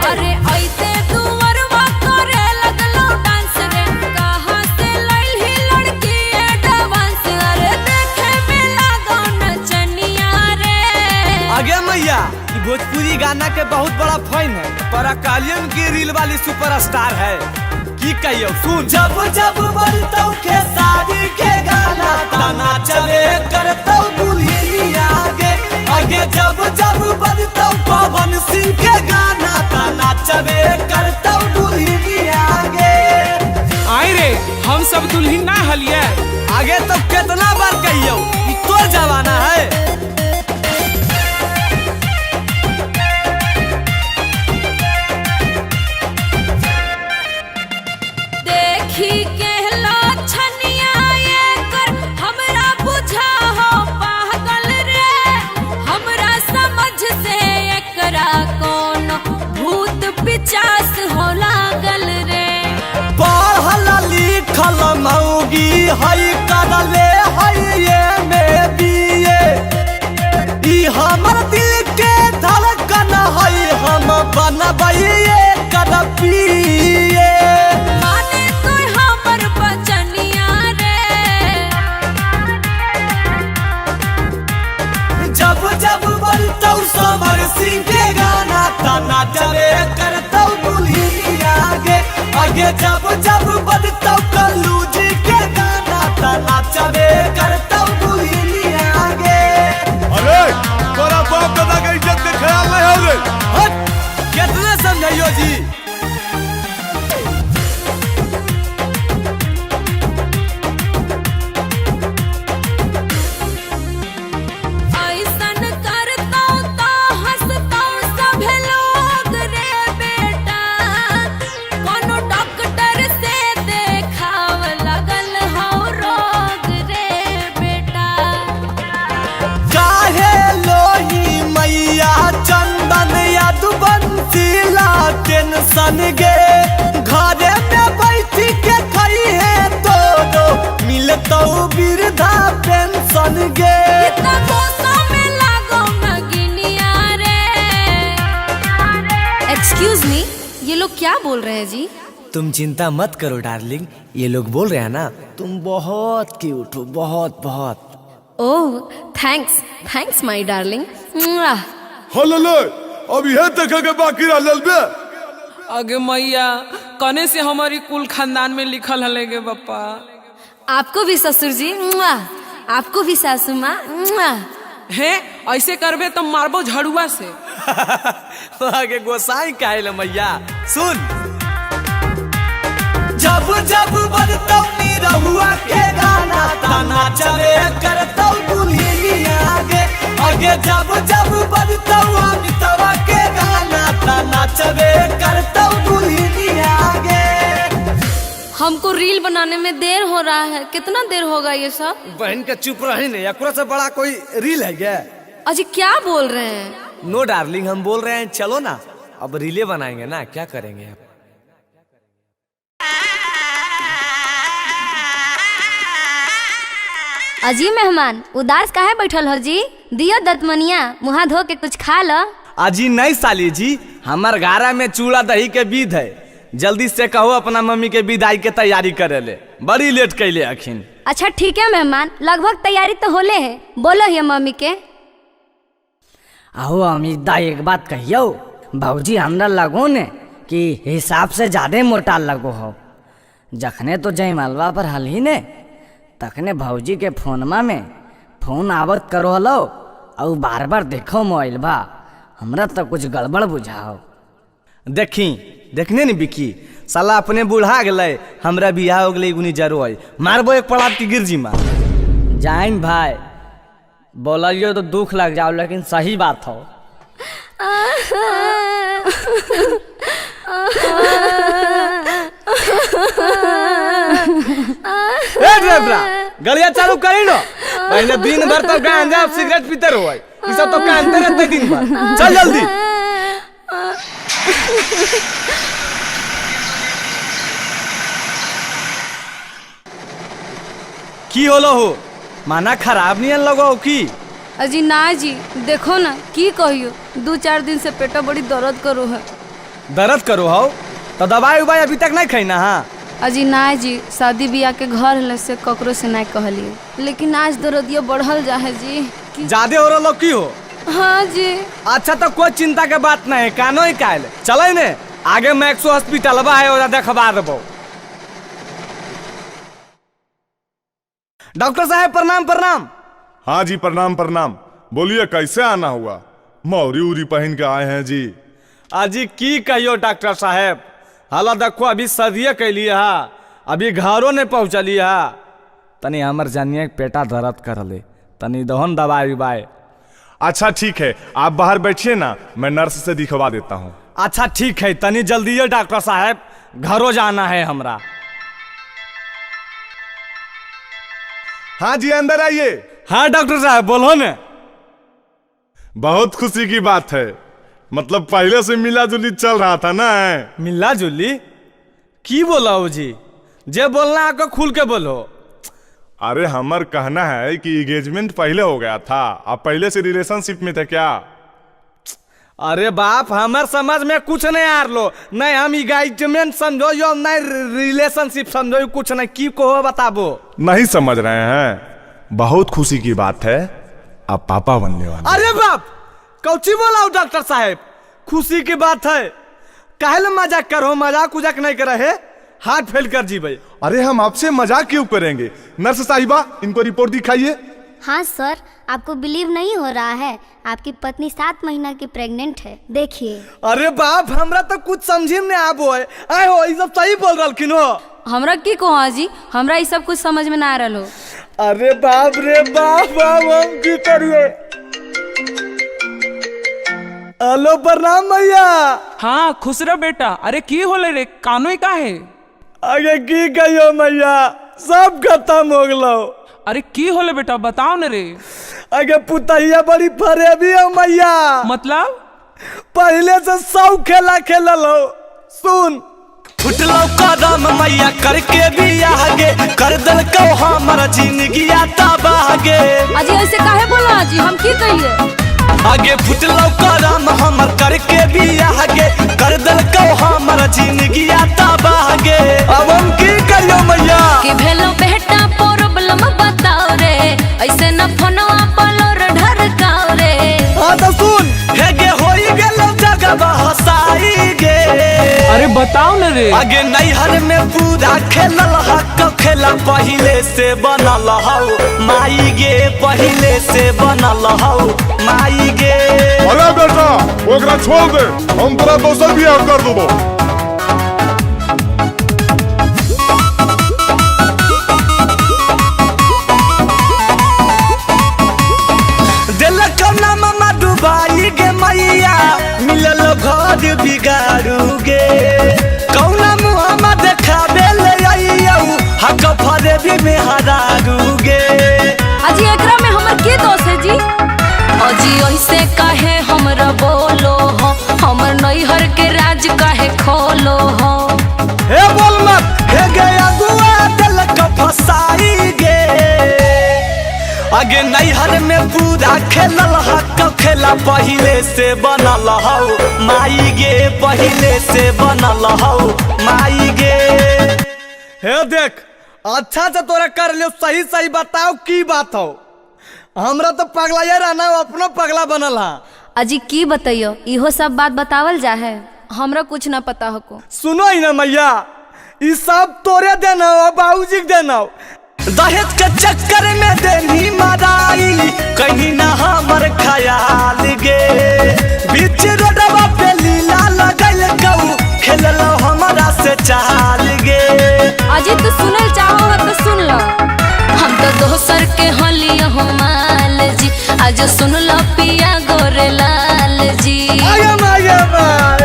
अरे ऐसे तू वरवा करे लगलो डांस रे, कहां से लइली लड़की एडवांस। अरे देखे में लागो नचनिया रे। आगे मैया भोजपुरी गाना के बहुत बड़ा फैन है, पराकालियन की रील वाली सुपरस्टार है। की कहियो सुन, जब जब बनतौ के शादी के गाना, ताना चले करतौ दुल्हनी आगे आगे। जब जब बनतौ पवन सिंह के गाना, ताना चले करतौ दुल्हनी आगे। आई रे हम सब दुल्हन ना हलिए। आगे तो कितना बार कहियो, ई तोर जमाना है। देखी के लाछनिया ये कर हमरा बुझा हो पागल रे। हमरा समझ से एकरा कौन भूत पिचास हो लागल रे। पढ़ल लिखल मौगी हई करले हई ये में बीए, ई हमर दिल के धड़कन हई, हम बनबइए कदपिए। जब जब बनतौ समर सिंह के गाना, ताना चले करतौ दुल्हनी आगे आगे। जब जब बनतौ कल्लू जी के गाना, ताना चले करतौ दुल्हनी आगे। अरे तोरा बाप दादा के इज्जत के ख्याल नहीं है रे। हट, कितना समझाइयो जी। टेंशन गे घरे में बैठ के खई है तो मिलतौ वृद्धा पेंशन गे। कितना कोसा में लागो नगिनिया रे। एक्सक्यूज मी, ये लोग क्या बोल रहे हैं जी? तुम चिंता मत करो डार्लिंग, ये लोग बोल रहे हैं ना तुम बहुत क्यूट हो, बहुत बहुत। ओह थैंक्स माय डार्लिंग। हेलो अब यह तक के बाकी रह बे। अगे मैया कने से हमारी कुल खानदान में लिखल हले गे पप्पा। आपको भी ससुर जी, आपको भी सासू माँ। है ऐसे करबे तो मारबो झड़ुआ से। आगे गोसाई काहे मैया सुन। जब जब बजतौ निरहुआ के गाना ताना चले करतौ दुल्हनिया आगे आगे। जब जब बजतौ अमितवा के गाना ताना चले करतौ दुल्हनिया आगे। हमको रील बनाने में देर हो रहा है, कितना देर होगा ये सब? बहन के चुप रही नहीं, एकरा से बड़ा कोई रील है क्या? अजी क्या बोल रहे हैं? नो डार्लिंग, हम बोल रहे हैं चलो ना अब रीले बनाएंगे ना, क्या करेंगे अब। अजी मेहमान उदास काहे बैठल हो जी? दियो दतमनिया मुँह धो के कुछ खा लो। अजी नहीं साली जी, हमार गारा में चूड़ा दही के विध है, जल्दी से कहो अपना मम्मी के विदाई के तैयारी करे ले, बड़ी लेट कैले अखिन। अच्छा ठीक है मेहमान, लगभग तैयारी तो होले है, बोलो ये मम्मी के। आओ अमिता एक बात कहियो, भाजी हमरा लगो ने कि हिसाब से ज्यादा मोटा लगो हो। जखने तो जयमालवा पर हल ही ने तखने भौजी के फोनमा में फोन आवत करो लो और बार बार देखो मोबाइल बा, हमरा तो कुछ गड़बड़ बुझाओ। देखी देखने नहीं बिकी साला अपने बुढ़ा गए, हमरा बियाह हो गई गुनी जरो है, मारबो एक पड़ाव की गिरजी मार। जाइन भाई बोलियो तो दुख लग जाओ, लेकिन सही बात हो। गलिया चालू करी नो, पहले दिन भर तो गांजा सिगरेट पीते रहो, ये सब तो कांते रहते दिन भर। चल जल्दी। की होलो हो, माना खराब नहीं लगो की? अजी ना जी, देखो ना की कहियो, 2-4 दिन से पेटा बड़ी दर्द करो है। दर्द करो हो तो दवाई उबाई अभी तक नहीं खाई ना? हाँ अजी ना जी, शादी ब्याह के घर हले से ककरो से नहीं कहलिए, लेकिन आज दर्दियो बढ़ल जा है जी। ज्यादा हो रहा की हो? हाँ जी। अच्छा तो कोई चिंता के बात नहीं, कानो ही कायल चले ने, आगे मैक्सो हॉस्पिटल बा है, ओरा देखबा देबो। डॉक्टर साहब प्रणाम प्रणाम। हाँ जी प्रणाम प्रणाम, बोलिए कैसे आना हुआ? मौरी उरी पहन के आए हैं जी। अजी की कहियो डॉक्टर साहब, हाला देखो अभी सर्दिये कैली है, अभी घरों नहीं पहुँचली है, तनी हमर जानिए पेटा दर्द कर ले, तनी दहन दवाई उबाई। अच्छा ठीक है, आप बाहर बैठिए ना, मैं नर्स से दिखवा देता हूँ। अच्छा ठीक है, तनी जल्दी है डॉक्टर साहब, घरों जाना है हमरा। हाँ जी अंदर आइए। हाँ डॉक्टर साहब बोलो ने। बहुत खुशी की बात है, मतलब पहले से मिला जुली चल रहा था ना? मिला जुली की बोला हो जी? जे बोलना आपको खुल के बोलो। अरे हमार कहना है कि एंगेजमेंट पहले हो गया था, आप पहले से रिलेशनशिप में थे क्या? अरे बाप हमार समझ में कुछ नहीं आ लो, नहीं हम एंगेजमेंट समझो यो नहीं रिलेशनशिप समझो, कुछ नहीं की कहो बताबो। नहीं समझ रहे हैं? बहुत खुशी की बात है, आप पापा बनने वाले। अरे बाप कौची बोला डॉक्टर साहब, खुशी की बात है, काहे मजाक करो, मजाक उजाक नहीं कर रहे, हाथ फेल कर जी भाई। अरे हम आपसे मजाक क्यों करेंगे? नर्स साहिबा इनको रिपोर्ट दिखाइए। हाँ सर, आपको बिलीव नहीं हो रहा है, आपकी पत्नी 7 महीना की प्रेग्नेंट है, देखिए। अरे बाप हमरा तो कुछ समझे में आबो है, आए हो ये सब सही बोल रहलखिन हो। हमरा की कहो जी, हमरा ये सब कुछ समझ में ना आ रहलो। अरे बाप रे बाप, हम की करिए। हेलो प्रणाम भैया। हाँ खुश रह बेटा। अरे की होले रे, कानोई का है? आगे की कहियो मैया, सब खत्म हो गलो। अरे की होले बेटा बताओ न रे। आगे पुतैया बड़ी फरेबी है मैया। मतलब? पहले से 100 खेला खेललो, सुन फुटलो कदम मैया करके भी आगे, कर दल को हमारा जिंदगी तबागे। अजी ऐसे काहे बोला जी, हम की कहिए? आगे फुटलो कदम हमर करके भी आगे, कर दल को हमारा जिंदगी तबागे। अब हम की करियो मैया? कि भेलो बेटा प्रॉब्लम बताओ रे, ऐसे न फोनवा पलोर ढरकाओ रे। हाँ तो सुन, हेगे होई गेलो बताओ न रे। आगे नैहर में पूरा खेलल हक खेला पहिले से बनल हौ माई गे पहिले से बनल हौ माई गे। अरे बेटा ओकरा छोड़ दे हम तोरा दोसर बियाह कर देबो। डुबाई गे मैया मिलल घर बिगाड़ू गे कौना मुहम्मद देखाबे ले आइयौ हक फरे भी में हरारू गे। अजी एकरा में हमर के दोष है जी? अजी ऐसे काहे हमरा बोलो हो हमर नैहर के राज काहे खोलो हो। हे बोल मत हे गे अगुआ दिल का फसाई गे। आगे नैहर में पूरा खेलल हक खेला पहिले से बनल हौ माई गे पहिले से बनल हौ माई गे। हे देख अच्छा से तोरा कर ले सही सही बताओ की बात हो। हमरा तो पगला ये रहना अपनो पगला बनल हा। अजी की बताइयो इहो सब बात बतावल जा है हमरा कुछ ना पता हको। सुनो ही ना मैया ई सब तोरे देना बाबूजी के देना दहेज के चक्कर में देनी मराई कहीं ना हमर ख्याल गे बीच रोडवा पे लीला लगल गऊ खेलल हमरा से चाल गे। अजी तू सुनल चाहो तो सुन लो। हम तो दोसर के हली हो माल जी आज सुन लो पिया गोरे लाल जी। आया माया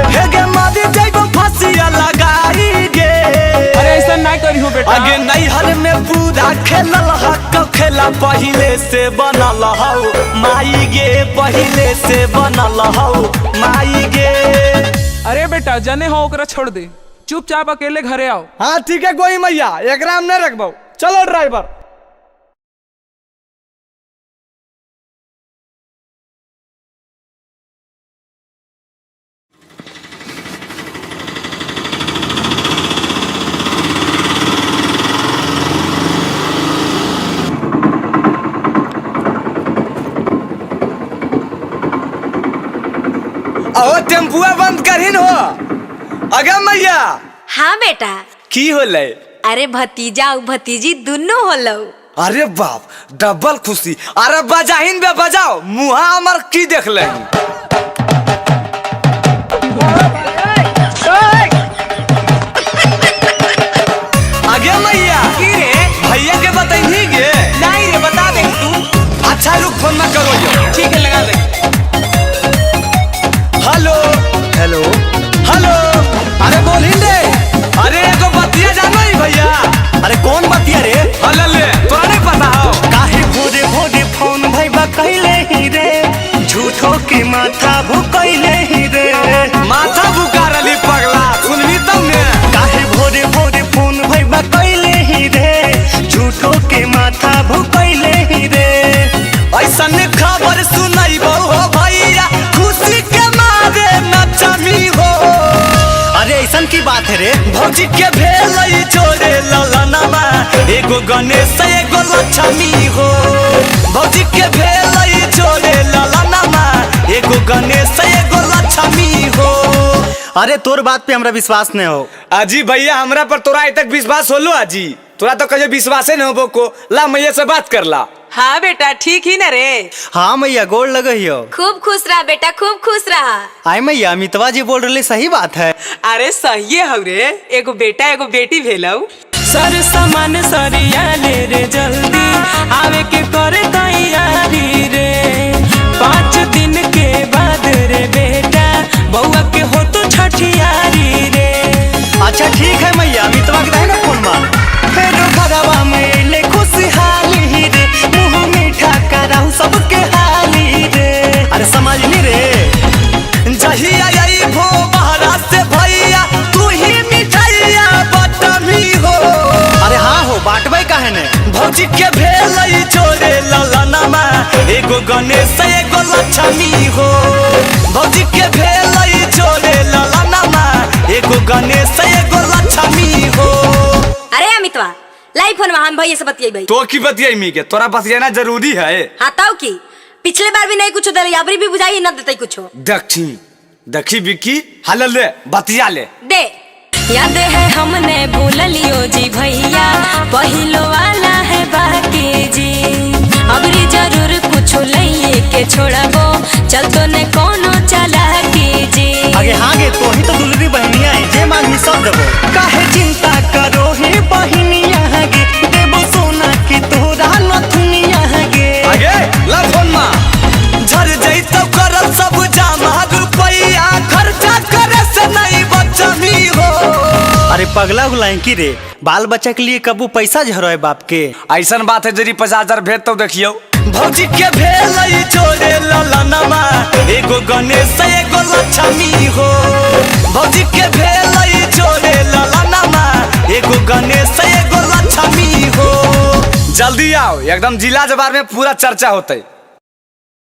हे गे मारी जइबो फसिया लगाई गे। अरे ऐसा ना करी हो बेटा। आगे नैहर में पूरा खेलल हक खेला पहिले से बनल हौ माई गे पहिले से बनल हौ माई गे। अरे बेटा जने हो ओकरा छोड़ दे चुपचाप अकेले घरे आओ। हाँ ठीक है गोई मैया एकरा हम नहीं रखबो। चलो ड्राइवर। ओ टेम्पुआ बंद करहिन हो। अगे मैया। हाँ बेटा। की होले? अरे भतीजा और भतीजी दोनों होलो। अरे बाप डबल खुशी। अरे बजाहिन बे बजाओ मुहा हमर की देख ले। आगे मैया की रे भैया के बताइए गे। नहीं रे बता दे तू। अच्छा रुक फोन मत करो यो। ठीक है लगा दे। हेलो हेलो हेलो अरे बोलिन रे। अरे एगो बतिया जानो ही भैया। अरे कौन बतिया रे? हले ले तोरा नहीं पता हो काहे भोरे भोरे फोन भइबा कइले ही रे झूठो के माथा भुकइले ही रे। माथा बुकारली पगला सुनली तुमने। काहे भोरे भोरे फोन भइबा कइले ही रे झूठो के माथा भुकइले ही रे। ऐसन खबर सुनाइबो हो भैया खुशी के मारे नचमी हो। अरे ऐसन की बात है रे? भौजी के भेलई छोड़े ललनमा एगो गणेश एगो लक्ष्मी हो। भौजी के भेलई छोड़े ललनमा एगो गणेश एगो लक्ष्मी हो। अरे तोर बात पे हमरा विश्वास नहीं हो। अजी भैया हमरा पर तोरा अभी तक विश्वास होलो अजी? तोरा तो कहे विश्वास नहीं हो को ला मैया से बात कर ला। हाँ बेटा ठीक ही ना रे। हाँ मैया गोड़ लगहियो। खूब खुश रहा बेटा खूब खुश रहा। आई मैया अमितवा जी बोल रहे सही बात है। अरे सही है रे एगो बेटा एगो बेटी भेलौ। सर सामान सरिया ले रे जल्दी आवे के करे तैयारी रे 5 दिन के बाद रे बेटा बउआ के हो तो छठियारी रे। अच्छा ठीक है मैया अमितवा के ना फोन मार। फेरो घरवा में ले खुशहाली रे मुंह मीठा कराऊ सबके हाली रे। अरे समझ नहीं रे जहिया आई भो बहरा से भैया तू ही मिठाइया बटमी हो। अरे हाँ हो बांटबे काहे ने। भौजी के भेलई छोड़े ललनमा एगो गणेश एगो लक्ष्मी हो। भौजी के भेलई छोड़े ललनमा एगो गणेश एगो लक्ष्मी हो। अरे अमितवा लाई फोन हम भैया से बतियाई। तो की बतियाई मी के तोरा बतियाना जरूरी है। हाँ ताऊ की पिछले बार भी नहीं कुछ दे अबरी भी बुझाई न देते कुछ। दक्षी दक्षी बिकी हल ले बतिया ले दे। याद है हमने भूल लियो जी भैया पहिलो वाला है बाकी जी अबरी जरूर कुछ लइए के छोड़बो चल तो ने कोनो चला जी आगे हागे तो ही तो दुलरी बहनिया है जे मांगी सब देबो काहे चिंता करो ही बहनिया गे देबो सोना की तोरा नथुनिया गे आगे ला फोन मा झर जई तो करल सब जमा रुपया खर्चा करे से नहीं बचमी हो। अरे पगला गुलाई की रे बाल बच्चा के लिए कबू पैसा झरो है बाप के ऐसन बात है जरी 50,000 भेज तो देखियो भौजी के भेलई जोड़े ललनमा एगो गणेश एगो लक्ष्मी हो भौजी के भेलई जोड़े ललनमा एगो गणेश एगो लक्ष्मी हो। जल्दी आओ एकदम जिला जबार में पूरा चर्चा होते।